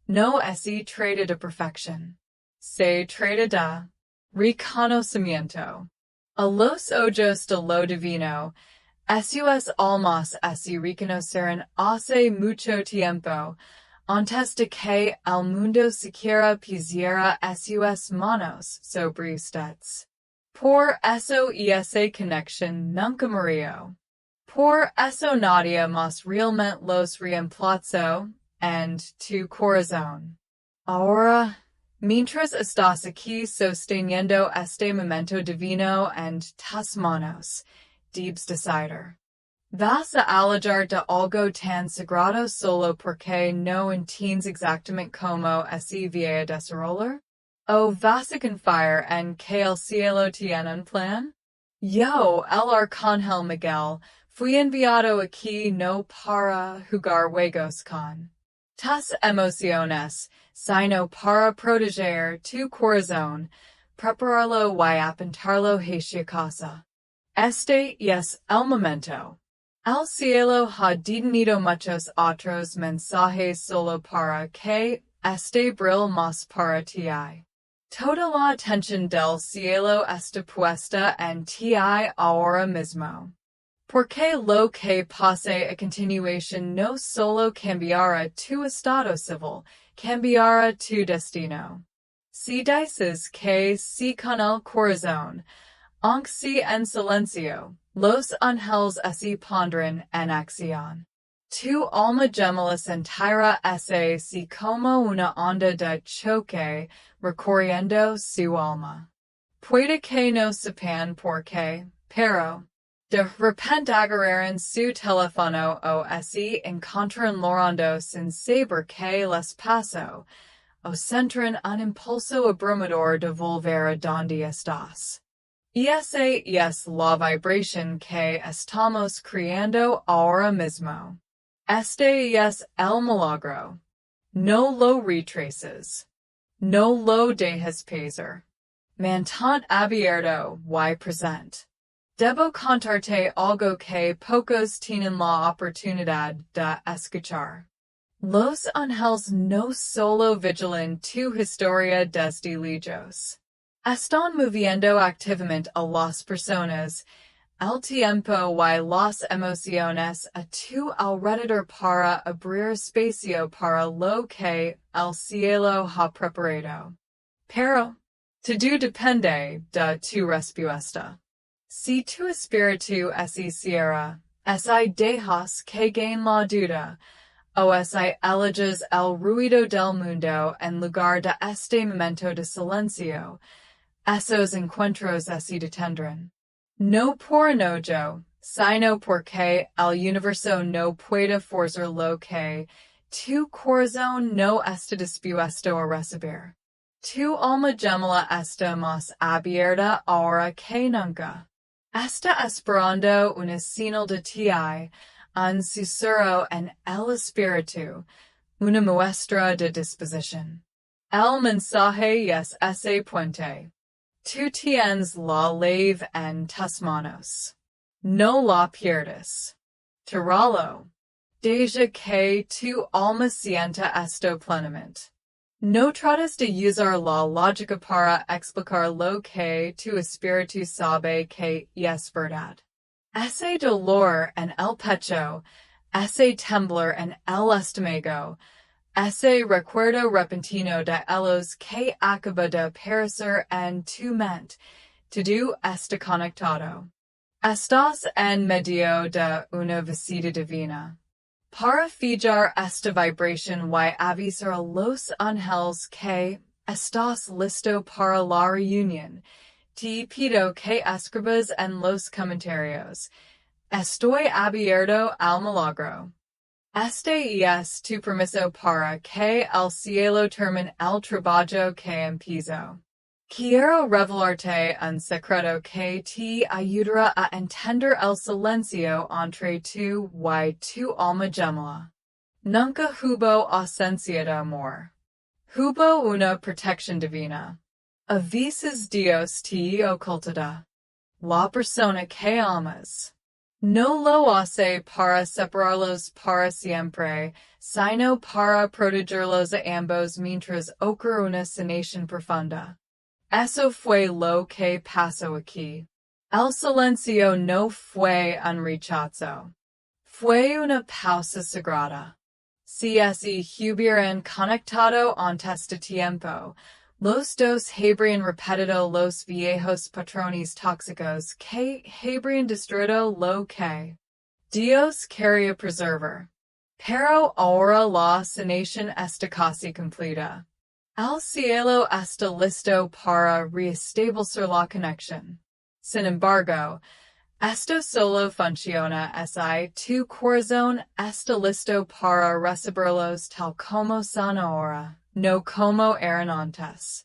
no se trata de perfección. Se trata de reconocimiento. A los ojos de lo divino, esas almas se reconocieron hace mucho tiempo, antes de que el mundo siquiera pusiera sus manos sobre ustedes. Por eso esa conexión nunca murió. Por eso nadie más realmente los reemplazó en tu corazón. Ahora, mientras estás aquí sosteniendo este momento divino en tus manos, Debes decider. Vas a alejar de algo tan sagrado solo porque no entiendes exactamente cómo se va a desarrollar? ¿O vas a confiar en que el cielo tiene un plan? Yo, el arcángel Miguel, fui enviado aquí no para jugar juegos con tus emociones, sino para proteger tu corazón, prepararlo y apuntarlo hacia casa. Este es el momento. El cielo ha detenido muchos otros mensajes solo para que este brille más para ti. Toda la atención del cielo está puesta en ti ahora mismo. Porque lo que pase a continuación no solo cambiará tu estado civil, cambiará tu destino. Si dices que sí con el corazón, aunque sí en silencio, los ángeles se pondrán en acción. Tu alma gemela sentirá ese sí como una onda de choque recorriendo su alma. Puede que no sepan por qué, pero de repente agarraron su teléfono o se encuentran llorando sin saber qué les pasó, o sentirán un impulso abrumador de volver a donde estás. Y esa es la vibración que estamos creando ahora mismo. Este es el milagro. No lo retraces. No lo dejes pasar. Mantén abierto y presente. Debo contarte algo que pocos tienen la oportunidad de escuchar. Los ángeles no solo vigilan tu historia desde lejos. Están moviendo activamente a las personas, el tiempo y las emociones a tu alrededor para abrir espacio para lo que el cielo ha preparado. Pero, todo depende de tu respuesta. Si tu espíritu se cierra, si dejas que gane la duda, o si eliges el ruido del mundo en lugar de este momento de silencio, esos encuentros se detendrán. No por enojo, sino porque el universo no puede forzar lo que tu corazón no está dispuesto a recibir. Tu alma gemela está más abierta ahora que nunca. Está esperando una señal de ti, un susurro en el espíritu, una muestra de disposición. El mensaje es ese puente. Tú tienes la llave en tus manos. No la pierdas. Tíralo. Deja que tu alma sienta esto plenamente. No trates de usar la lógica para explicar lo que tu espíritu sabe que es verdad. Ese dolor en el pecho, ese temblor en el estómago, ese recuerdo repentino de los que acaba de perecer en tu mente, todo está conectado. Estás en medio de una visita divina. Para fijar esta vibración y avisar a los ángeles que estás listo para la reunión, te pido que escribas en los comentarios. Estoy abierto al milagro. Este es tu permiso para que el cielo termine el trabajo que empezó. Quiero revelarte un secreto que te ayudará a entender el silencio entre tú y tu alma gemela. Nunca hubo ausencia de amor. Hubo una protección divina. A veces Dios te ocultará la persona que amas. No lo hace para separarlos para siempre, sino para protegerlos a ambos mientras ocurre una sanación profunda. Eso fue lo que pasó aquí. El silencio no fue un rechazo. Fue una pausa sagrada. Si se hubieran conectado antes de tiempo, los dos habrían repetido los viejos patrones tóxicos que habrían destruido lo que Dios quería preservar. Pero ahora la sanación está casi completa. El cielo está listo para reestablecer la conexión. Sin embargo, Esto solo funciona si tu corazón está listo para recibirlos tal como son ahora, no como eran antes.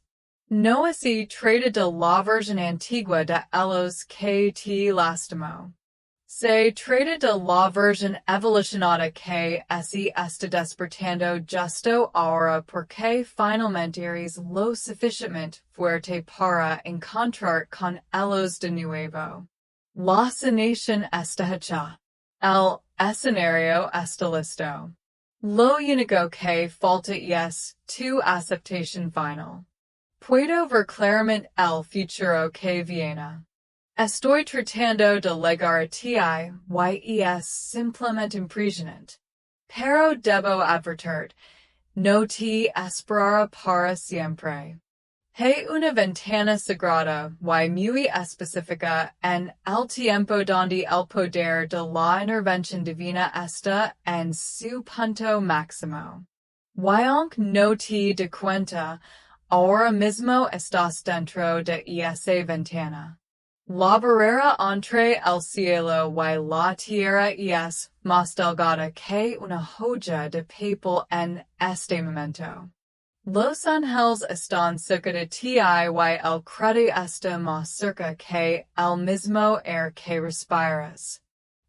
No así trata de la versión antigua de ellos que te lastimó. Se trata de la versión evolucionada que se está despertando justo ahora porque finalmente eres lo suficientemente fuerte para encontrar con ellos de nuevo. La sanación está hecha. El escenario está listo. Lo único que falta es tu aceptación final. Puedo ver claramente el futuro que viene. Estoy tratando de llegar a ti y es simplemente impresionante. Pero debo advertir, no te esperará para siempre. Hay una ventana sagrada y muy específica en el tiempo donde el poder de la intervención divina está en su punto máximo. Y aunque no te de cuenta, ahora mismo estás dentro de esa ventana. La barrera entre el cielo y la tierra es más delgada que una hoja de papel en este momento. Los ángeles están cerca de ti y el credo está más cerca que el mismo aire que respiras.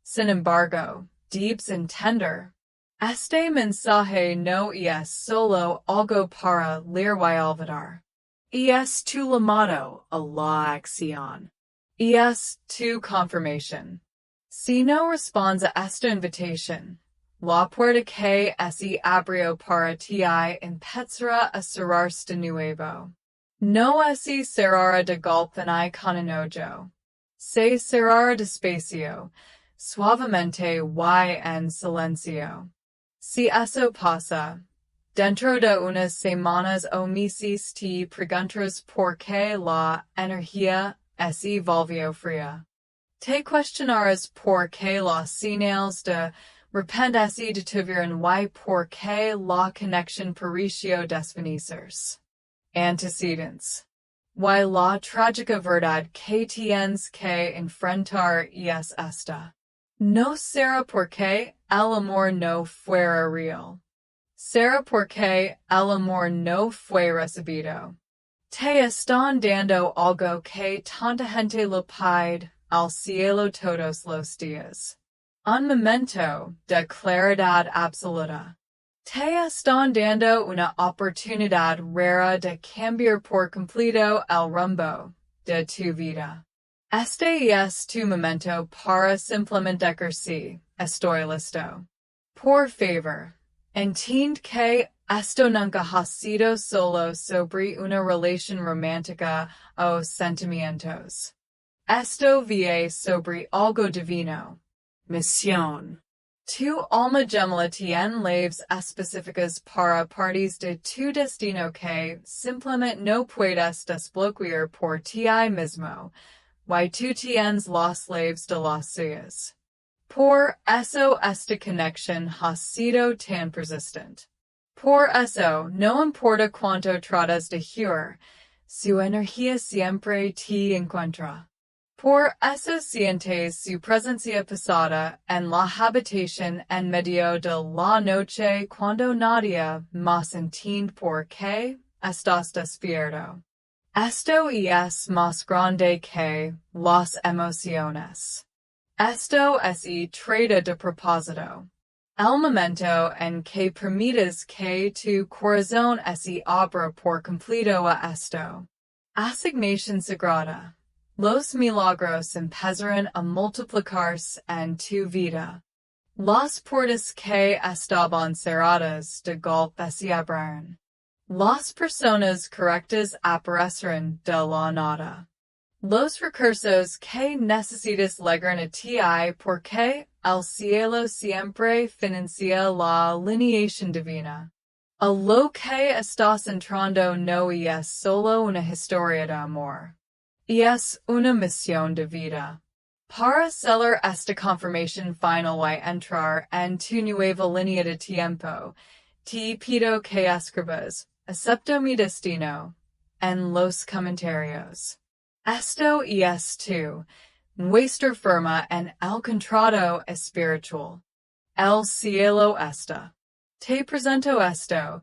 Sin embargo, debes entender. Este mensaje no es solo algo para leer y olvidar. Es tu llamado a la acción. Es tu confirmación. Si no respondes a esta invitación, la puerta que se abrió para ti empezará a cerrarse de nuevo. No se cerrará de golpe ni con enojo. Se cerrará despacio, suavemente y en silencio. Si eso pasa, dentro de unas semanas o meses te preguntarás por qué la energía se volvió fría. Te cuestionarás por qué las señales de repente se detuvieron y por qué la conexión pareció desvanecerse. Antecedentes. Y la trágica verdad que tienes que enfrentar es esta. No será porque el amor no fuera real. Será porque el amor no fue recibido. Te están dando algo que tanta gente lo pide al cielo todos los días. Un momento de claridad absoluta. Te están dando una oportunidad rara de cambiar por completo el rumbo de tu vida. Este es tu momento para simplemente decir sí, estoy listo. Por favor, entiende que esto nunca ha sido solo sobre una relación romántica o sentimientos. Esto vive sobre algo divino. Misión. Tu alma gemela tiene leves específicas para partes de tu destino que simplemente no puedes desbloquear por ti mismo, y tú tienes las leves de las suyas. Por eso esta conexión ha sido tan persistente. Por eso, no importa cuánto tratas de huir, su energía siempre te encuentra. Por eso sientes su presencia pesada en la habitación en medio de la noche cuando nadie más entiende por qué estás despierto. Esto es más grande que las emociones. Esto es y trata de propósito. El momento en que permites que tu corazón se abra por completo a esto. Asignación sagrada. Los milagros empezarán a multiplicarse en tu vida. Las puertas que estaban cerradas de golpe se abrirán. Las personas correctas aparecerán de la nada. Los recursos que necesitas llegan a ti porque el cielo siempre financia la alineación divina. A lo que estás entrando no es solo una historia de amor. Es una misión de vida. Para sellar esta confirmación final y entrar en tu nueva línea de tiempo, te pido que escribas, acepto mi destino, en los comentarios. Esto es tu nuestra firma en el contrato espiritual. El cielo está. Te presento esto.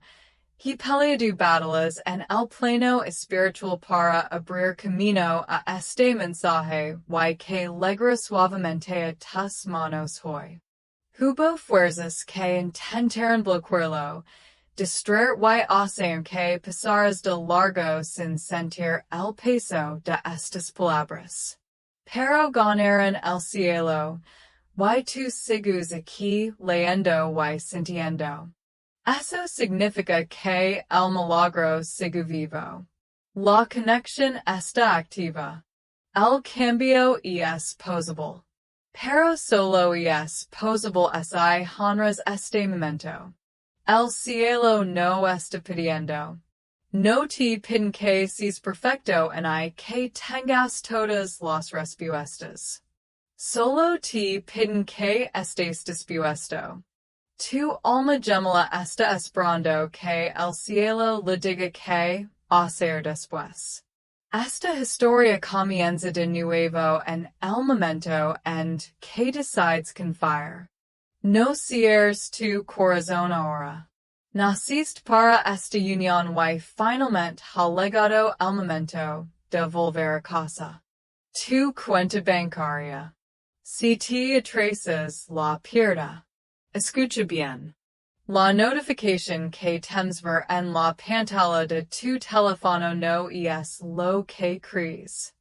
He pelea de batallas en el plano espiritual para abrir camino a este mensaje y que legra suavemente a tus manos hoy. Hubo fuerzas que intentaron bloquearlo, distraer y hacer que pasaras de largo sin sentir el peso de estas palabras. Pero ganaron el cielo, y tú sigues aquí leyendo y sintiendo. Eso significa que el milagro sigue vivo. La conexión está activa. El cambio es posible. Pero solo es posible si honras este momento. El cielo no está pidiendo. No te piden que seas perfecto y que tengas todas las respuestas. Solo te piden que estés dispuesto. Tu alma gemela está esperando que el cielo le diga que hacer después. Esta historia comienza de nuevo en el momento en que decides confiar. No cierres tu corazón ahora. Naciste para esta unión y finalmente ha llegado el momento de volver a casa. Tu cuenta bancaria. Si te atrases, la pierda. Escucha bien. La notificación que tienes ver en la pantalla de tu teléfono no es lo que crees.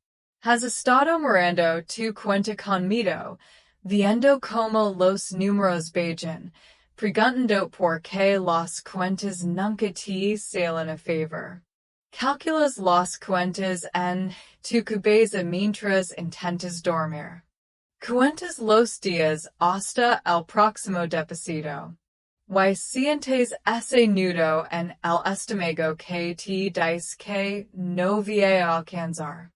Has estado mirando tu cuenta conmigo, viendo como los números bajan, preguntando por qué las cuentas nunca te salen a favor. Calculas las cuentas en tu cabeza mientras intentas dormir. Cuentas los días hasta el próximo deposito. Y sientes ese nudo en el estómago que te dice que no voy a alcanzar.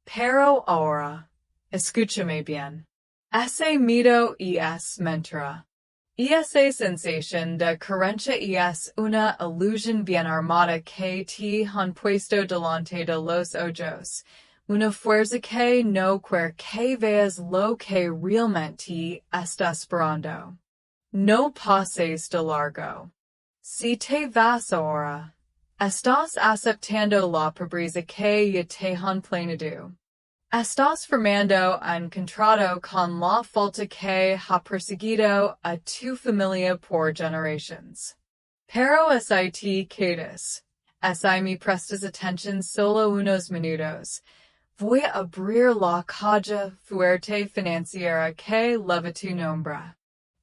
Pero ahora, escúchame bien. Ese miedo es mentira. Esa sensación de carencia es una ilusión bien armada que te han puesto delante de los ojos. Una fuerza que no quiere que veas lo que realmente está esperando. No pases de largo. Si te vas ahora, estás aceptando la pobreza que ya te han planeado. Estás firmando un contrato con la falta que ha perseguido a tu familia por generaciones. Pero si te quedas, si me prestas atención solo unos minutos, voy a abrir la caja fuerte financiera que lleva tu nombre.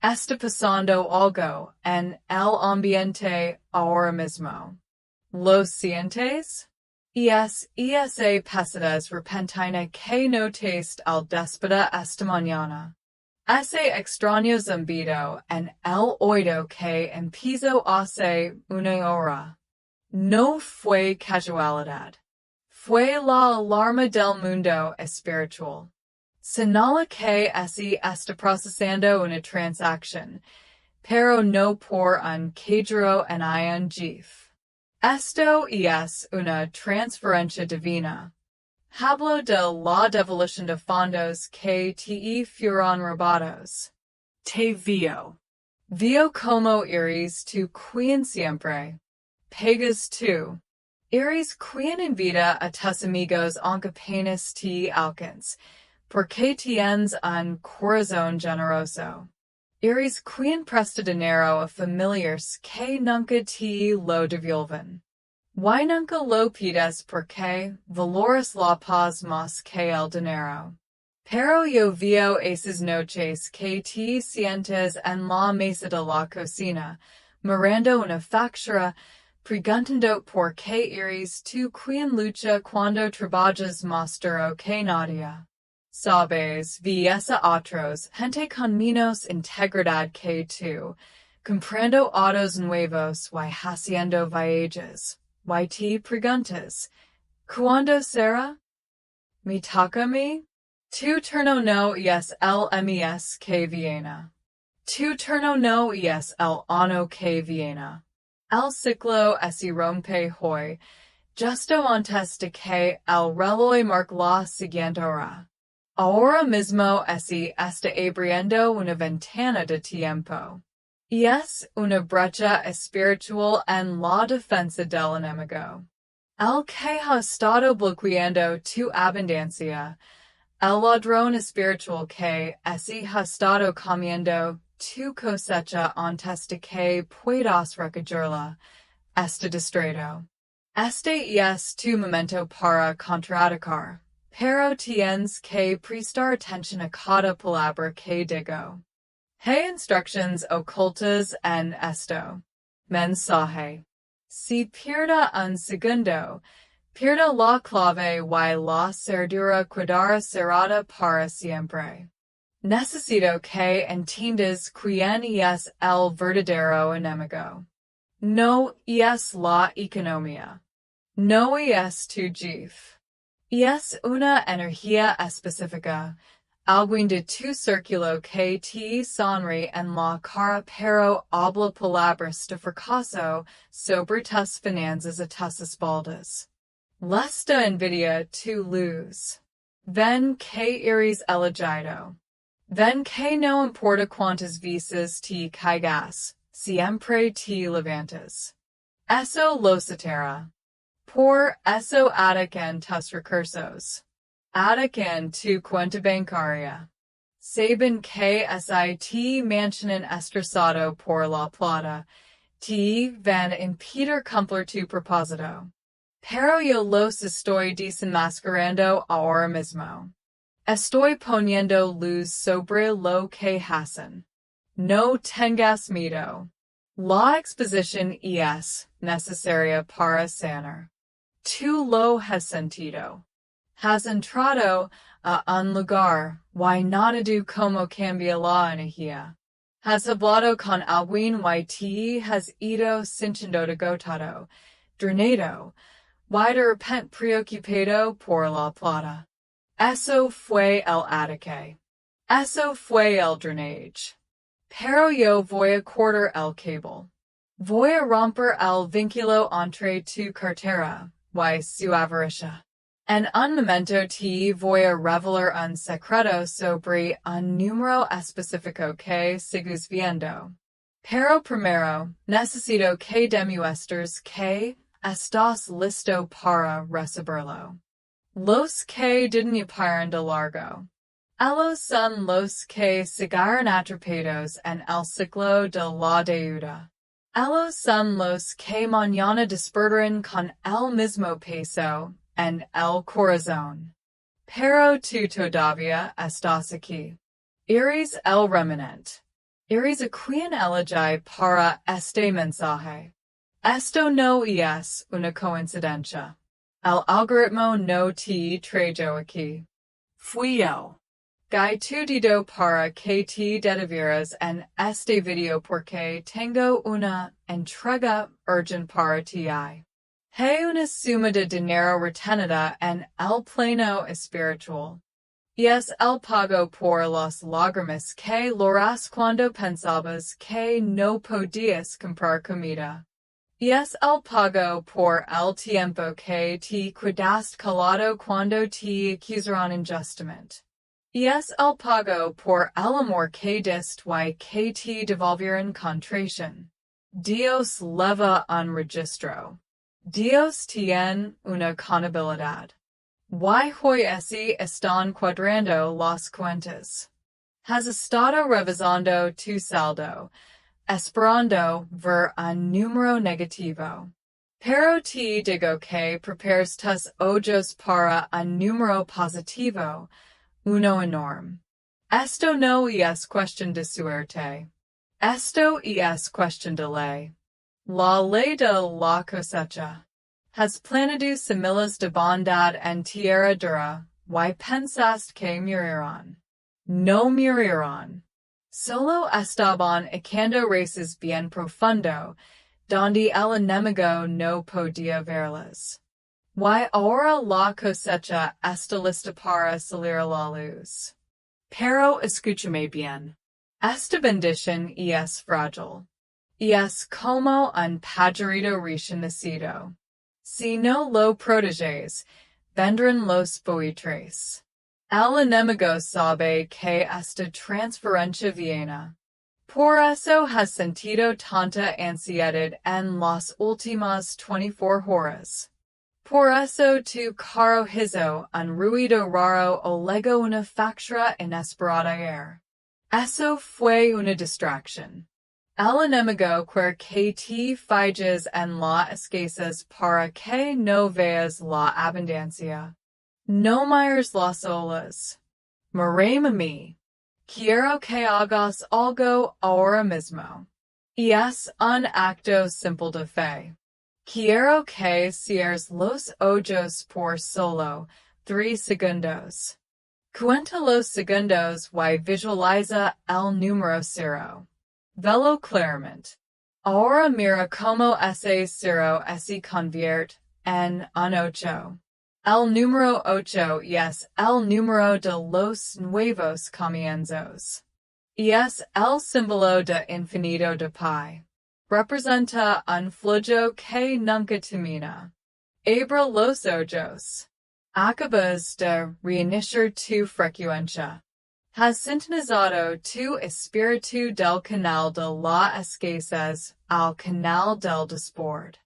Está pasando algo en el ambiente ahora mismo. ¿Lo sientes? Esa pesadez repentina que notaste al despertar esta mañana. Ese extraño zumbido en el oído que empezó hace una hora. No fue casualidad. Fue la alarma del mundo espiritual. Señala que así está procesando una transacción, pero no por un cajero en un GIF. Esto es una transferencia divina. Hablo de la devolución de fondos que te fueron robados. Te vio. Vio como eres tu quien siempre. Pegas tú. Eres quien invita a tus amigos aunque apenas te alcance, porque tienes un corazón generoso. Eres quien presta dinero a familiares que nunca te lo devuelven. Y nunca lo pides porque valoras la paz más que el dinero. Pero yo veo esas noches que te sientes en la mesa de la cocina, mirando una factura, preguntando por qué eres tú quien lucha cuando trabajas más duro que nadie. Sabes, vi a otros, gente con menos integridad que tú, comprando autos nuevos y haciendo viajes, y te preguntas, ¿cuándo será? ¿Me toca a mí? Tu turno no es el mes que viene. Tu turno no es el año que viene. El ciclo se rompe hoy, justo antes de que el reloj marque la siguiente hora. Ahora mismo así está abriendo una ventana de tiempo. Y es una brecha espiritual en la defensa del enemigo. El que ha estado bloqueando tu abundancia, el ladrón espiritual que así ha estado comiendo tu cosecha antes de que puedas recogerla, está distraído. Este es tu momento para contraatacar, pero tienes que prestar atención a cada palabra que digo. Hay instructions ocultas en esto mensaje. Si pierda un segundo, pierda la clave y la cerradura quedará cerrada para siempre. Necesito que entiendas quién es el verdadero enemigo. No es la economía. No es tu jefe. Es una energía específica. Alguien de tu círculo que te sonríe en la cara pero habla palabras de fracaso sobre tus finanzas a tus espaldas. Lesta envidia tu luz. Ven que eres elegido. Ven que no importa cuántas veces te caigas, siempre te levantas. Eso lo satera. Por eso atacan tus recursos. Atacan tu cuenta bancaria. Saben que si te mantienen estresado por la plata, te van a impedir cumplir tu propósito. Pero yo los estoy desenmascarando ahora mismo. Estoy poniendo luz sobre lo que hacen. No tengas miedo. La exposición es necesaria para sanar. Tú lo has sentido. Has entrado a un lugar y notado como cambia la energía. Has hablado con alguien y te has ido sintiendo agotado, drenado, y de repente preocupado por la plata. Eso fue el ataque. Eso fue el drenage. Pero yo voy a cortar el cable. Voy a romper el vínculo entre tu cartera y su avaricia. En un momento te voy a revelar un secreto sobre un número específico que sigues viendo. Pero primero, necesito que demuestres que estás listo para recibirlo. Los que disminuyeron de largo. Ellos son los que seguirán atrapados en el ciclo de la deuda. Ellos son los que mañana despertarán con el mismo peso en el corazón. Pero tú todavía estás aquí. Eres el remanente. Eres a quien elegí para este mensaje. Esto no es una coincidencia. El algoritmo no te trajo aquí. Fui yo. Guy tu dido para que te detuvieras en este video porque tengo una entrega urgente para ti. Hay una suma de dinero retenida en el plano espiritual. Es el pago por las lágrimas que lloras cuando pensabas que no podías comprar comida. Es el pago por el tiempo que te quedaste calado cuando te acusaron injustamente. Es el pago por el amor que diste y que te devolvieron con traición. Dios leva un registro. Dios tiene una contabilidad. Y hoy así están cuadrando las cuentas. Has estado revisando tu saldo, esperando ver un número negativo. Pero te digo que prepares tus ojos para un número positivo, uno enorme. Esto no es cuestión de suerte. Esto es cuestión de ley. La ley de la cosecha. Has planeado semillas de bondad en tierra dura, y pensaste que morirán. No morirán. Solo estaban echando raíces bien profundo, donde el enemigo no podía verlas. Y ahora la cosecha está lista para salir a la luz. Pero escúchame bien. Esta bendición es frágil. Es como un pajarito recién nacido. Si no lo proteges, vendrán los buitres. El enemigo sabe que esta transferencia viene. Por eso has sentido tanta ansiedad en las últimas 24 horas. Por eso tu caro hizo un ruido raro o luego una fractura inesperada. Eso fue una distracción. El enemigo quiere que te fijes en la escasez para que no veas la abundancia. No mires las olas. Mírame a mí. Quiero que hagas algo ahora mismo. Y es un acto simple de fe. Quiero que cierres los ojos por solo 3 segundos. Cuenta los segundos y visualiza el número 0. Velo claramente. Ahora mira cómo ese 0 se convierte en un 8. El número 8 es el número de los nuevos comienzos. Y es el símbolo de infinito de pi. Representa un flujo que nunca termina. Abre los ojos. Acabas de reiniciar tu frecuencia. Has sintonizado tu espíritu del canal de la escasez al canal del desport.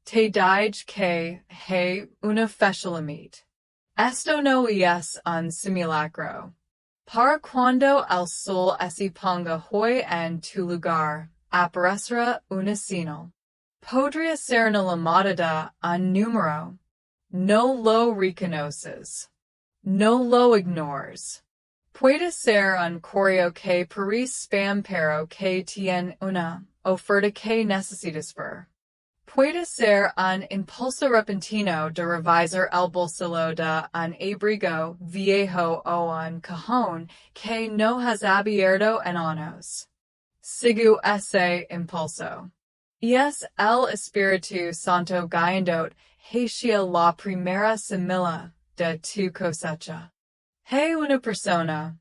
Te dije que hay una facilidad. Esto no es un simulacro. Para cuando el sol se ponga hoy en tu lugar, aparecerá una señal. Podría ser una llamada de un número. No lo reconoces. No lo ignores. Puede ser un correo que parece spam pero que tiene una oferta que necesitas ver. Puede ser un impulso repentino de revisar el bolsillo de un abrigo viejo o un cajón que no has abierto en años. Sigue ese impulso. Y es el Espíritu Santo guiándote hacia la primera semilla de tu cosecha. Hay una persona,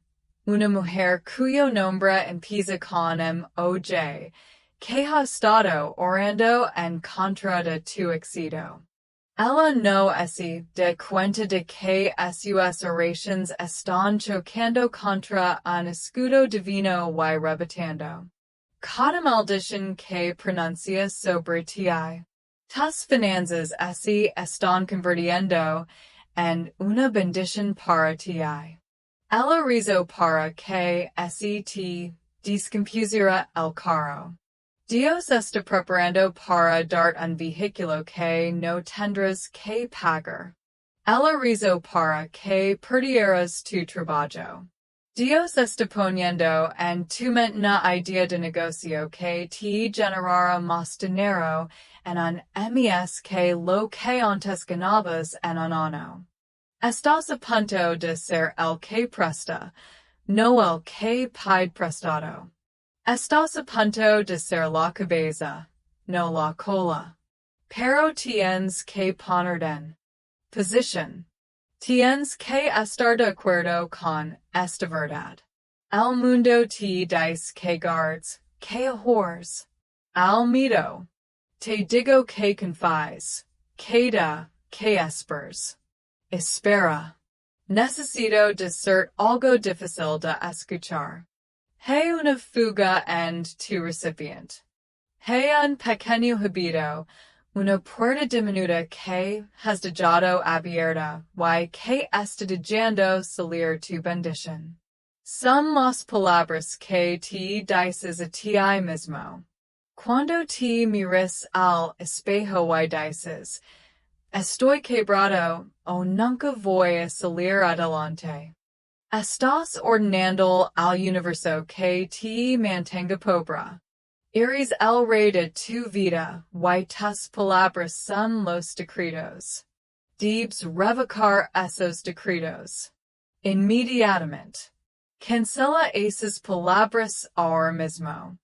una mujer cuyo nombre empieza con M.O.J., que ha estado orando en contra de tu éxito. Ella no se da cuenta de que sus oraciones están chocando contra un escudo divino y rebotando. Cada maldición que pronuncia sobre ti. Tus finanzas se están convirtiendo en una bendición para ti. Ella rezó para que se te descompusiera el carro. Dios está preparando para darte un vehículo que no tendrás que pagar. Ella rezó para que perdieras tu trabajo. Dios está poniendo en tu mente una idea de negocio que te generará más dinero en un mes que lo que antes ganabas en un año. Estás a punto de ser el que presta, no el que pide prestado. Estás a punto de ser la cabeza, no la cola. Pero tienes que poner en posición. Tienes que estar de acuerdo con esta verdad. El mundo te dice que guardes, que ahorres. Al miedo. Te digo que confíes, que da, que esperes. Espera. Necesito decir algo difícil de escuchar. Hay una fuga en tu recipiente. Hay un pequeño habito, una puerta diminuta que has dejado abierta y que está dejando salir tu bendición. Son las palabras que te dices a ti mismo. Cuando te mires al espejo y dices, estoy quebrado o nunca voy a salir adelante. Estás ordenando al universo que te mantenga pobre. Eres el rey de tu vida y tus palabras son los decretos. Debes revocar esos decretos. Inmediatamente. Cancela esas palabras ahora mismo.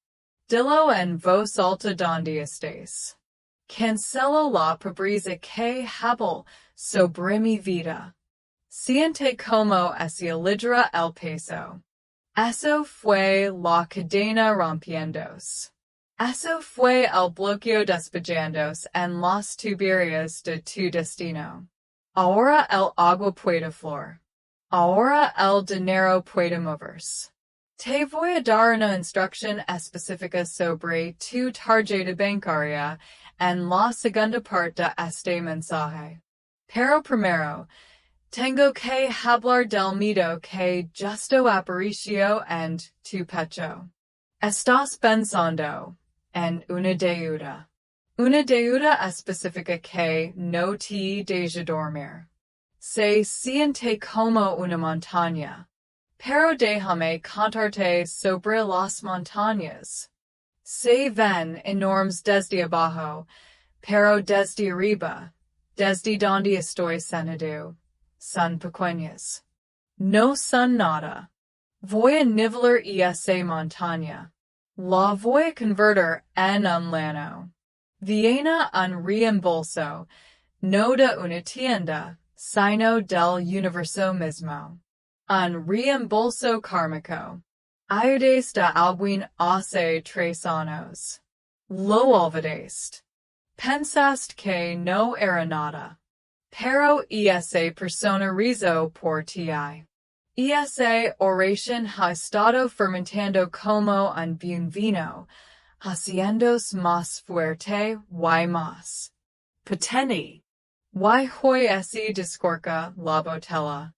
Dilo en voz alta donde estés. Cancela la pobreza que habla sobre mi vida. Siente como se lidera el peso. Eso fue la cadena rompiéndose. Eso fue el bloqueo despejándose en las tuberías de tu destino. Ahora el agua puede fluir. Ahora el dinero puede moverse. Te voy a dar una instrucción específica sobre tu tarjeta bancaria en la segunda parte de este mensaje. Pero primero, tengo que hablar del miedo que justo apareció en tu pecho. Estás pensando en una deuda. Una deuda específica que no te deja dormir. Se siente como una montaña. Pero déjame contarte sobre las montañas. Se ven enormes desde abajo, pero desde arriba, desde donde estoy sentado, son pequeñas. No son nada. Voy a nivelar esa montaña. La voy a convertir en un llano. Viene un reembolso, no de una tienda, sino del universo mismo. Un reembolso kármico. Ayudaste a alguien hace 3 años. Lo olvidaste. Pensaste que no era nada. Pero esa persona rezó por ti. Esa oración ha estado fermentando como un buen vino, haciéndose más fuerte y más potente. Y hoy así descorca la botella.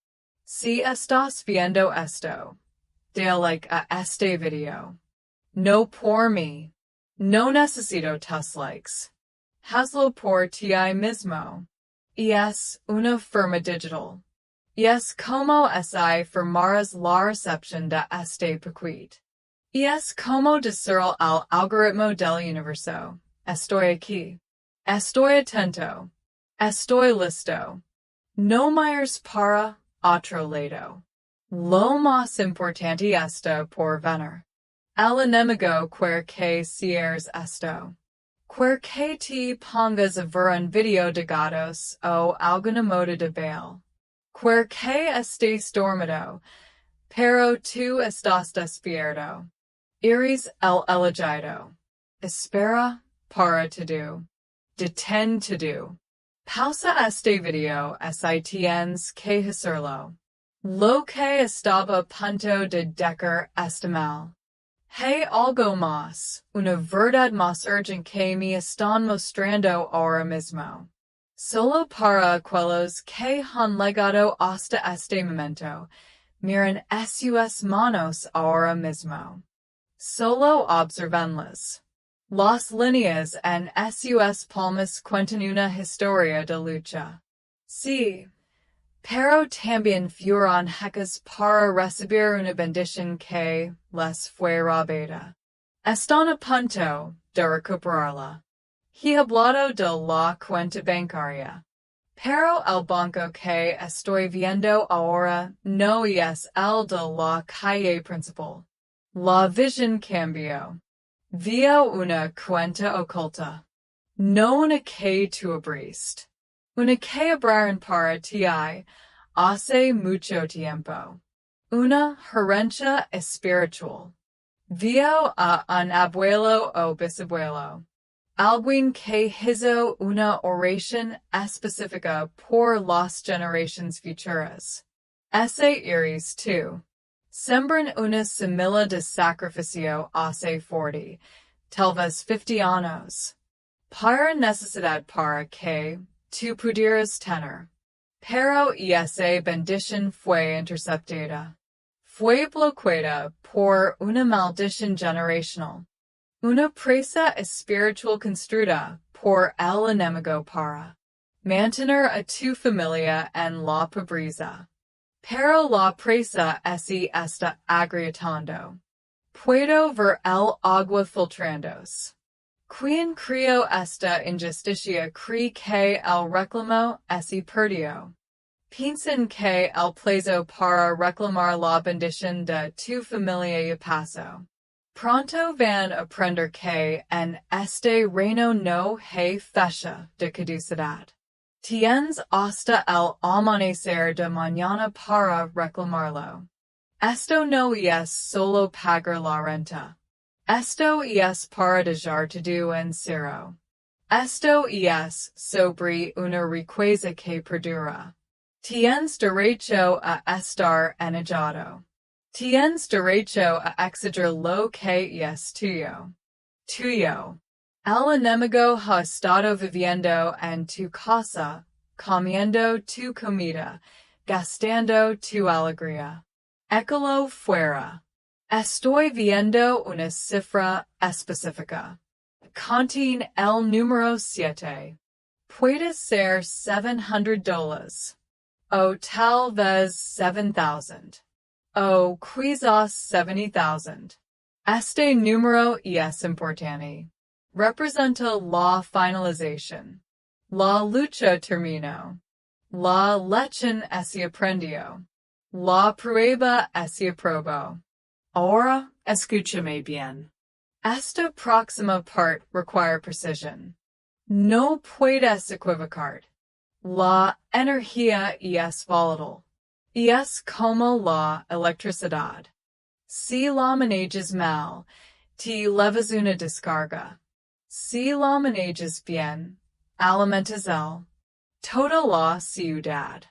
Si estás viendo esto, dale like a este video. No por mí. No necesito tus likes. Hazlo por ti mismo. Y es una firma digital. Y es como si firmaras la recepción de este paquete. Y es como decir al algoritmo del universo, estoy aquí. Estoy atento. Estoy listo. No mires para otro lado. Lo más importante está por venir. El enemigo quiere que cierres esto. Quiere que te pongas a ver un video de gatos o alguna moda de baile. Quiere que estés dormido, pero tú estás despierto. Eres el elegido. Espera para todo. Detén todo. Pausa este video si tienes que hacerlo. Lo que estaba a punto de decir está mal. Hay algo más, una verdad más urgente que me están mostrando ahora mismo. Solo para aquellos que han llegado hasta este momento, miren sus manos ahora mismo. Solo observenlas. Las líneas en sus palmas cuentan una historia de lucha. Sí, pero también fueron hechas para recibir una bendición que les fue robada. Están a punto de recuperarla. He hablado de la cuenta bancaria. Pero el banco que estoy viendo ahora no es el de la calle principal. La visión cambió. Veo una cuenta oculta. No una que tú abriste. Una que abrieron para ti hace mucho tiempo. Una herencia espiritual. Veo a un abuelo o bisabuelo. Alguien que hizo una oración específica por las generaciones futuras. Ese eres tú. Sembran una semilla de sacrificio hace 40, tal vez 50 años. Para necesidad para que tú pudieras tener. Pero esa bendición fue interceptada. Fue bloqueada por una maldición generacional. Una presa espiritual construida por el enemigo para mantener a tu familia en la pobreza. Pero la presa así está agrietando. Puedo ver el agua filtrándose. Quien creó esta injusticia cree que el reclamo así perdió. Piensan que el plazo para reclamar la bendición de tu familia ya pasó. Pronto van a aprender que en este reino no hay fecha de caducidad. Tienes hasta el amanecer de mañana para reclamarlo. Esto no es solo pagar la renta. Esto es para dejar todo en cero. Esto es sobre una riqueza que perdura. Tienes derecho a estar enojado. Tienes derecho a exigir lo que es tuyo. Tuyo. El enemigo ha estado viviendo en tu casa, comiendo tu comida, gastando tu alegría. Échalo fuera. Estoy viendo una cifra específica. Contiene el número 7. Puede ser $700. O tal vez 7,000. O quizás 70,000. Este número es importante. Representa la finalización. La lucha terminó. La lección se aprendió. La prueba se aprobó. Ahora, escúchame bien. Esta próxima parte requiere precisión. No puedes equivocar. La energía es volátil. Es como la electricidad. Si la manejas mal, te llevas una descarga. Si la manejas bien, alimentas toda la ciudad.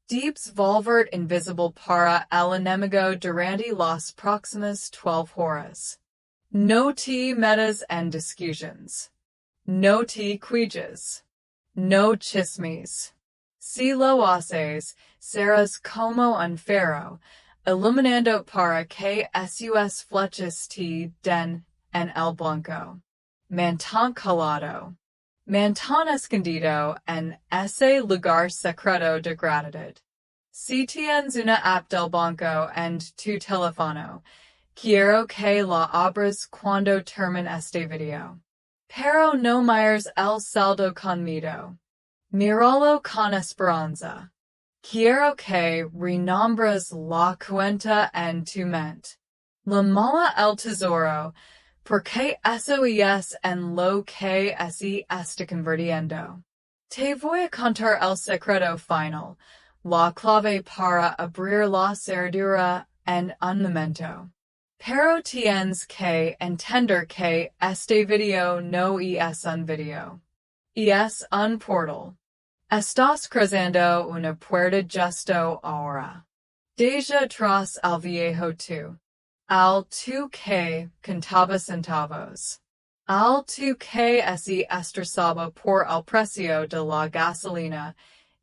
Debes volver invisible para el enemigo durante las próximas 12 horas. No te metas en discusiones. No te quejes. No chismes. Si lo haces, serás como un faro, iluminando para que sus flechas te den en el blanco. Mantén calado. Mantén escondido en ese lugar secreto de gratitud. Si tienes una app del banco en tu teléfono, quiero que la abras cuando termine este video. Pero no mires el saldo conmigo. Míralo con esperanza. Quiero que renombres la cuenta en tu mente. La mala el tesoro, porque eso es en lo que se está convirtiendo. Te voy a contar el secreto final, la clave para abrir la cerradura en un momento. Pero tienes que entender que este video no es un video. Es un portal. Estás cruzando una puerta justo ahora. Deja tras al viejo tú. Al tú que contaba centavos. Al tú que se estresaba por el precio de la gasolina.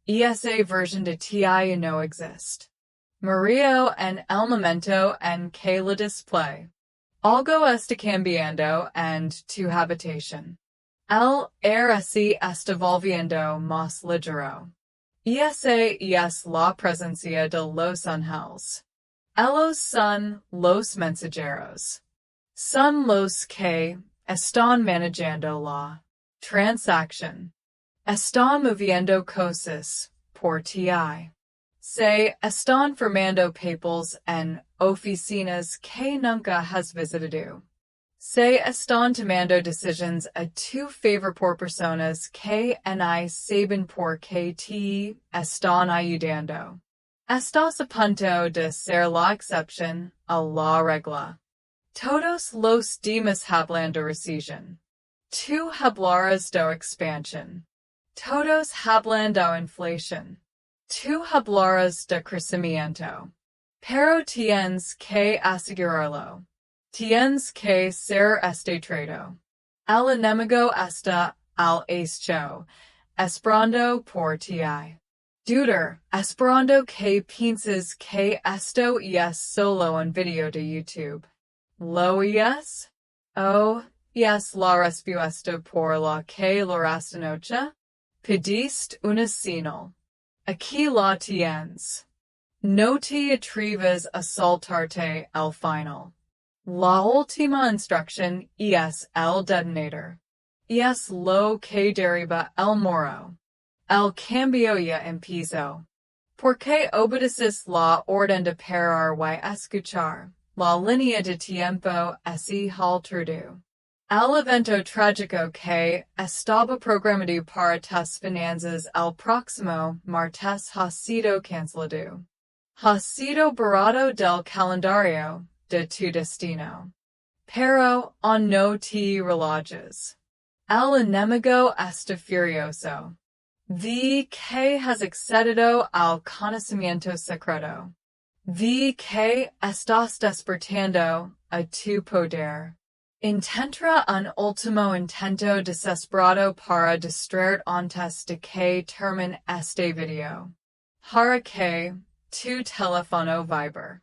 Esa versión de ti no existe. Murió en el momento en que la display. Algo está cambiando en tu habitación. El aire se está volviendo más ligero. Esa es la presencia de los ángeles. Ellos son los mensajeros. Son los que están manejando la transacción. Están moviendo cosas por ti. Se están formando papers en oficinas que nunca has visitado. Se están tomando decisiones a tu favor por personas que ni saben por qué te están ayudando. Estás a punto de ser la excepción a la regla. Todos los demás hablan de recesión. Tú hablarás de expansión. Todos hablan de inflación. Tú hablarás de crecimiento. Pero tienes que asegurarlo. Tienes que ser este trato. El enemigo está al acecho, esperando por ti. Dudar, esperando que pienses que esto es solo un video de YouTube. ¿Lo es? Oh, es la respuesta por la que la esta noche? Pediste una señal. Aquí la tienes. No te atreves a saltarte el final. La última instrucción es el detonator. Es lo que derriba el muro. El cambio ya empezó. Porque obedeces la orden de parar y escuchar. La línea de tiempo se alteró. El evento trágico que estaba programado para tus finanzas el próximo martes ha sido cancelado. Ha sido borrado del calendario de tu destino. Pero no te relajes. El enemigo está furioso. V que has accedido al conocimiento secreto. V que estás despertando a tu poder. Intentra un último intento desesperado para distraer antes de que termine este video. Para que tu teléfono vibre.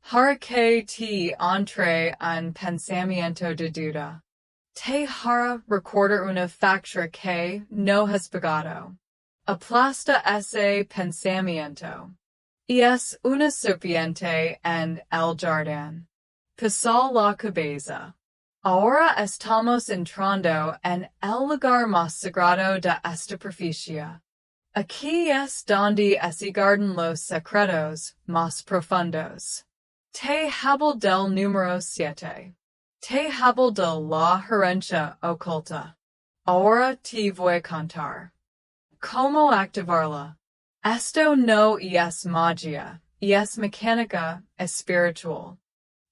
Para que te entre un pensamiento de duda. Te hará recordar una factura que no has pagado. Aplasta ese pensamiento. Y es una serpiente en el jardín. Pisó la cabeza. Ahora estamos entrando en el lugar más sagrado de esta profecía. Aquí es donde se guardan los secretos más profundos. Te hablo del número 7. Te hablo de la herencia oculta. Ahora te voy a contar. ¿Cómo activarla? Esto no es magia, es mecánica espiritual.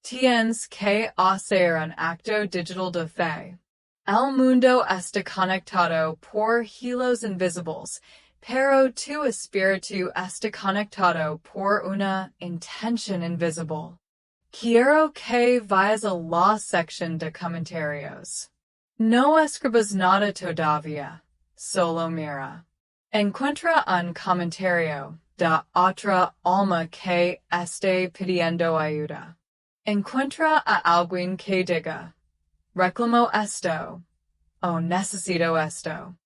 Tienes que hacer un acto digital de fe. El mundo está conectado por hilos invisibles, pero tu espíritu está conectado por una intención invisible. Quiero que vayas a la sección de comentarios. No escribas nada todavía, solo mira. Encuentra un comentario de otra alma que esté pidiendo ayuda. Encuentra a alguien que diga, reclamo esto, o necesito esto.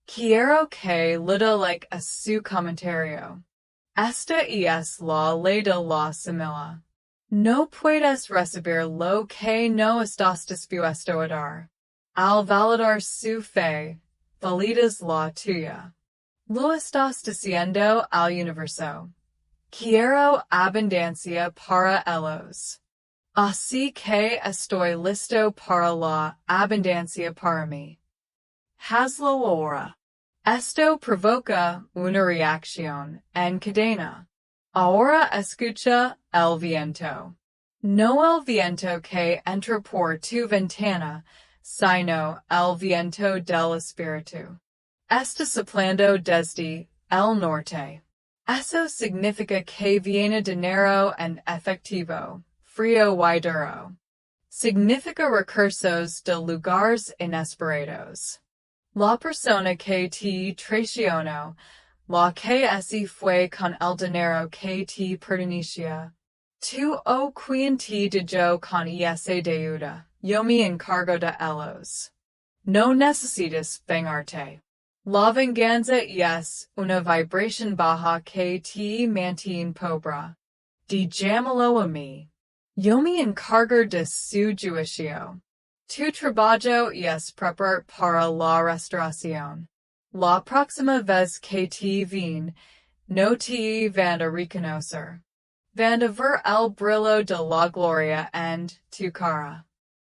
Quiero que le dé like a su comentario. Esta es la ley de la semilla. No puedes recibir lo que no estás dispuesto a dar. Al validar su fe, validas la tuya. Lo estás diciendo al universo. Quiero abundancia para ellos. Así que estoy listo para la abundancia para mí. Hazlo ahora. Esto provoca una reacción en cadena. Ahora escucha el viento. No el viento que entra por tu ventana, sino el viento del espíritu. Está soplando desde el norte. Eso significa que viene dinero en efectivo, frío y duro. Significa recursos de lugares inesperados. La persona que te traicionó, la que así fue con el dinero que te pertenecía. Tú o quien te dio con esa deuda, yo me encargo de ellos. No necesitas vengarte. La venganza es una vibración baja que te mantiene pobre. Llámalo a mí. Yo me encargo de su juicio. Tu trabajo es preparar para la restauración. La próxima vez que te ven, no te van a reconocer. Van a ver el brillo de la gloria en tu cara.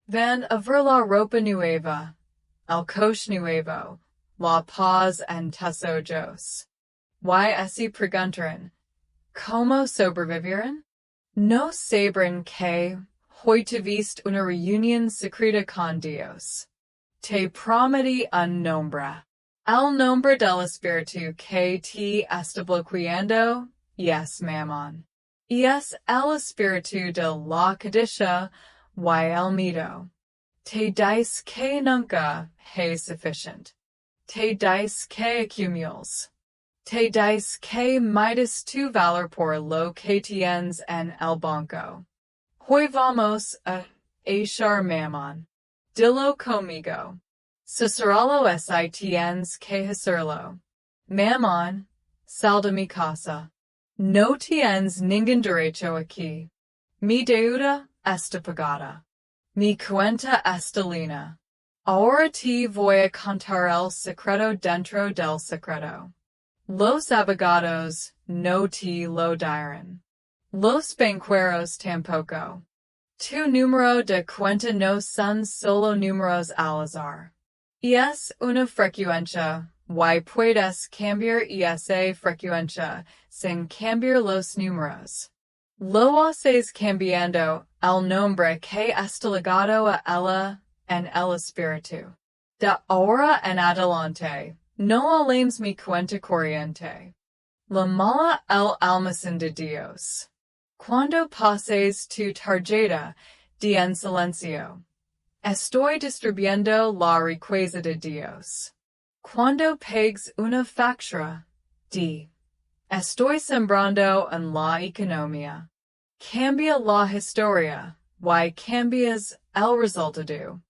Van a ver la ropa nueva, el coche nuevo, la paz en tus ojos. Y así preguntarán, ¿cómo sobrevivieron? No sabrán que hoy tuviste una reunión secreta con Dios. Te prometí un nombre. El nombre del espíritu que te está bloqueando es Mammon. Es el espíritu de la codicia y el miedo. Te dice que nunca es suficiente. Te dice que acumulas. Te dice que mides tu valor por lo que tienes en el banco. Hoy vamos a echar Mammon. Dilo conmigo. Susurralo si tienes que hacerlo. Mammon, sal de mi casa. No tienes ningún derecho aquí. Mi deuda está pagada. Mi cuenta está llena. Ahora te voy a contar el secreto dentro del secreto. Los abogados no te lo dirán. Los banqueros tampoco. Tu número de cuenta no son solo números al azar. Es una frecuencia, y puedes cambiar esa frecuencia sin cambiar los números. Lo haces cambiando el nombre que está ligado a ella en el espíritu. De ahora en adelante, No hablemos mi cuenta corriente. La mala el almacén de Dios. Cuando pases tu tarjeta de en silencio. Estoy distribuyendo la riqueza de Dios. Cuando pagues una factura, di. Estoy sembrando en la economía. Cambia la historia, y cambias el resultado.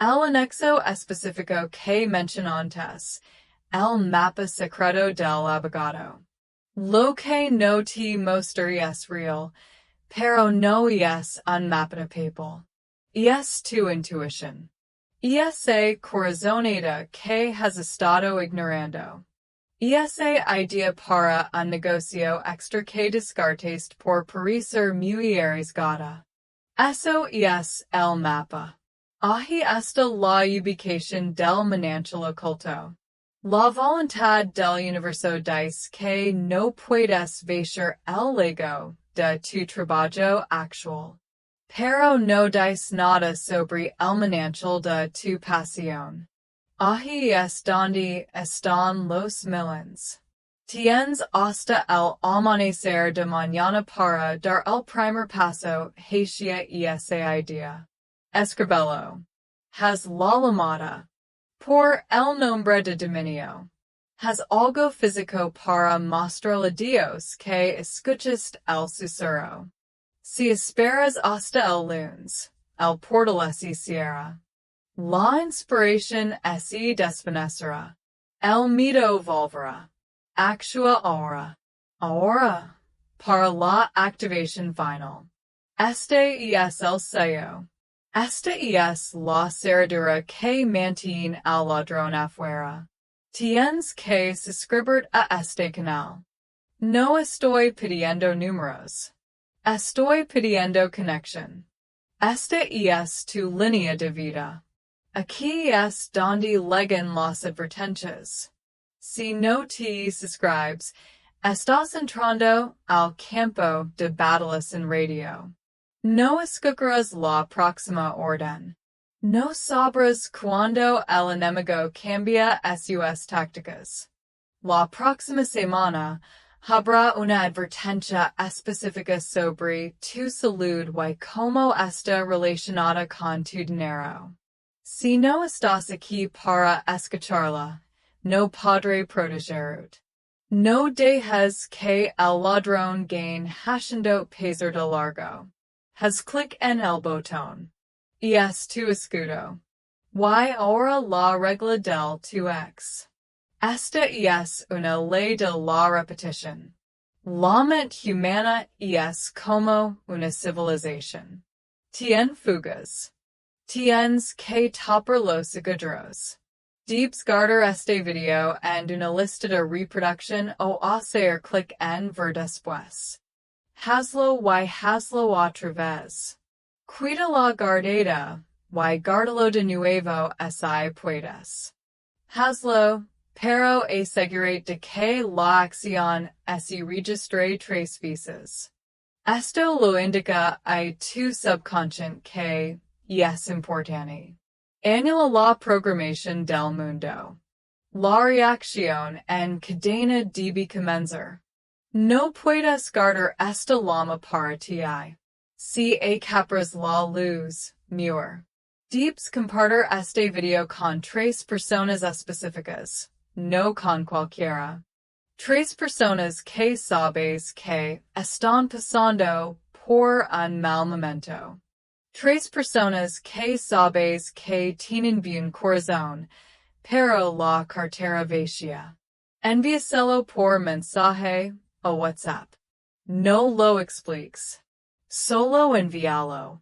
El anexo específico que mencioné antes, el mapa secreto del abogado. Lo que no te mostré es real, pero no es un mapa papal. Es tu intuición. Esa corazonada que has estado ignorando. Esa idea para un negocio extra que descartaste por parecer muy arriesgada. Eso es el mapa. Ahí está la ubicación del manantial oculto. La voluntad del universo dice que no puedes ver el lego de tu trabajo actual. Pero no dice nada sobre el manantial de tu pasión. Ahí es donde están los millones. Tienes hasta el amanecer de mañana para dar el primer paso hacia esa idea. Escríbelo. Haz la llamada. Por el nombre de dominio. Haz algo físico para mostrarle a Dios que escuchaste el susurro. Si esperas hasta el lunes, el portal se cierra. La inspiración se desvanecerá. El miedo volverá. Actúa ahora. Ahora. Para la activación final. Este es el sello. Esta es la cerradura que mantiene al ladrón afuera. Tienes que suscribirte a este canal. No estoy pidiendo números. Estoy pidiendo conexión. Esta es tu línea de vida. Aquí es donde llegan las advertencias. Si no te suscribes, estás entrando al campo de batallas en radio. No escucharás la próxima orden. No sabrás cuando el enemigo cambia sus tácticas. La próxima semana habrá una advertencia específica sobre tu salud y cómo está relacionada con tu dinero. Si no estás aquí para escucharla, no podré protegerte. No dejes que el ladrón gane haciendo pasar de largo. Haz clic en el botón. Y es tu escudo. Y ahora la regla del tu ex. Esta es una ley de la repetición. La mente humana es como una civilización. Tien fugas. Tienes que tapar los agujeros. Descargar este video en una lista de reproducción o hacer clic en ver después. Hazlo y hazlo otra vez. Cuida la guardada, y guárdalo de nuevo si puedes. Hazlo, pero asegúrate de que la acción se registre 3 veces. Esto lo indica a tu subconsciente que es importante. Anula la programación del mundo. La reacción en cadena debe comenzar. No puedes guardar esta llama para ti. Si acaparas la luz, muer. Debes compartir este video con 3 personas específicas, no con cualquiera. 3 personas que sabes que están pasando por un mal momento. 3 personas que sabes que tienen bien corazón, pero la cartera vacía. Envíaselo por mensaje o WhatsApp. No lo expliques. Solo envíalo.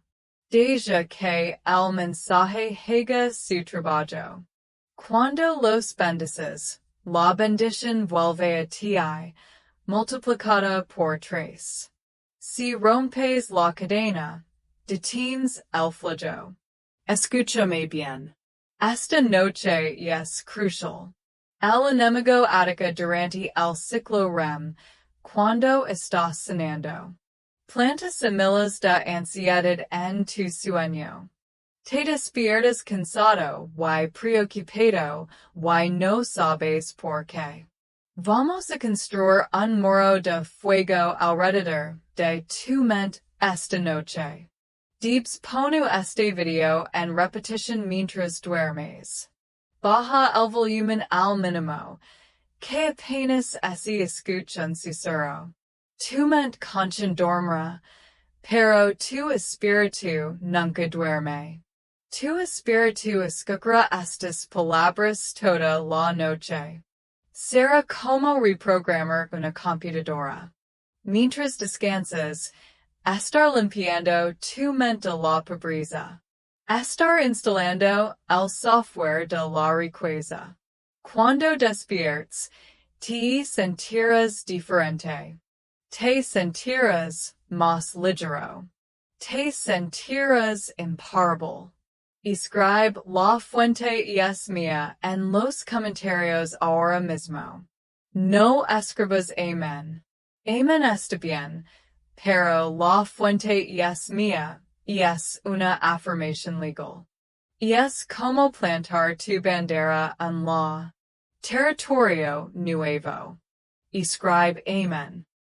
Deja que el mensaje haga su trabajo. Cuando los bendices, la bendición vuelve a ti, multiplicada por 3. Si rompes la cadena, detienes el flujo. Escúchame bien. Esta noche es crucial. El enemigo ataca durante el ciclo REM, cuando estás cenando. Planta semillas de ansiedad en tu sueño. Te despiertas cansado, y preocupado, y no sabes por qué. Vamos a construir un muro de fuego alrededor de tu mente esta noche. Dispongo este video en repetición mientras duermes. Baja el volumen al mínimo, que apenas así escuchan susurro. Tu mente consciente dormirá, pero tu espíritu nunca duerme. Tu espíritu escuchará estas palabras toda la noche. Será como reprogramar una computadora. Mientras descansas, estar limpiando tu mente de la pobreza. Estar instalando el software de la riqueza. Cuando despiertes, te sentirás diferente. Te sentirás más ligero. Te sentirás imparable. Escribe la fuente y es mía en los comentarios ahora mismo. No escribas amén. Amén está bien, pero la fuente y es mía y es una afirmación legal. Y es como plantar tu bandera en la territorio nuevo. Escribe amén.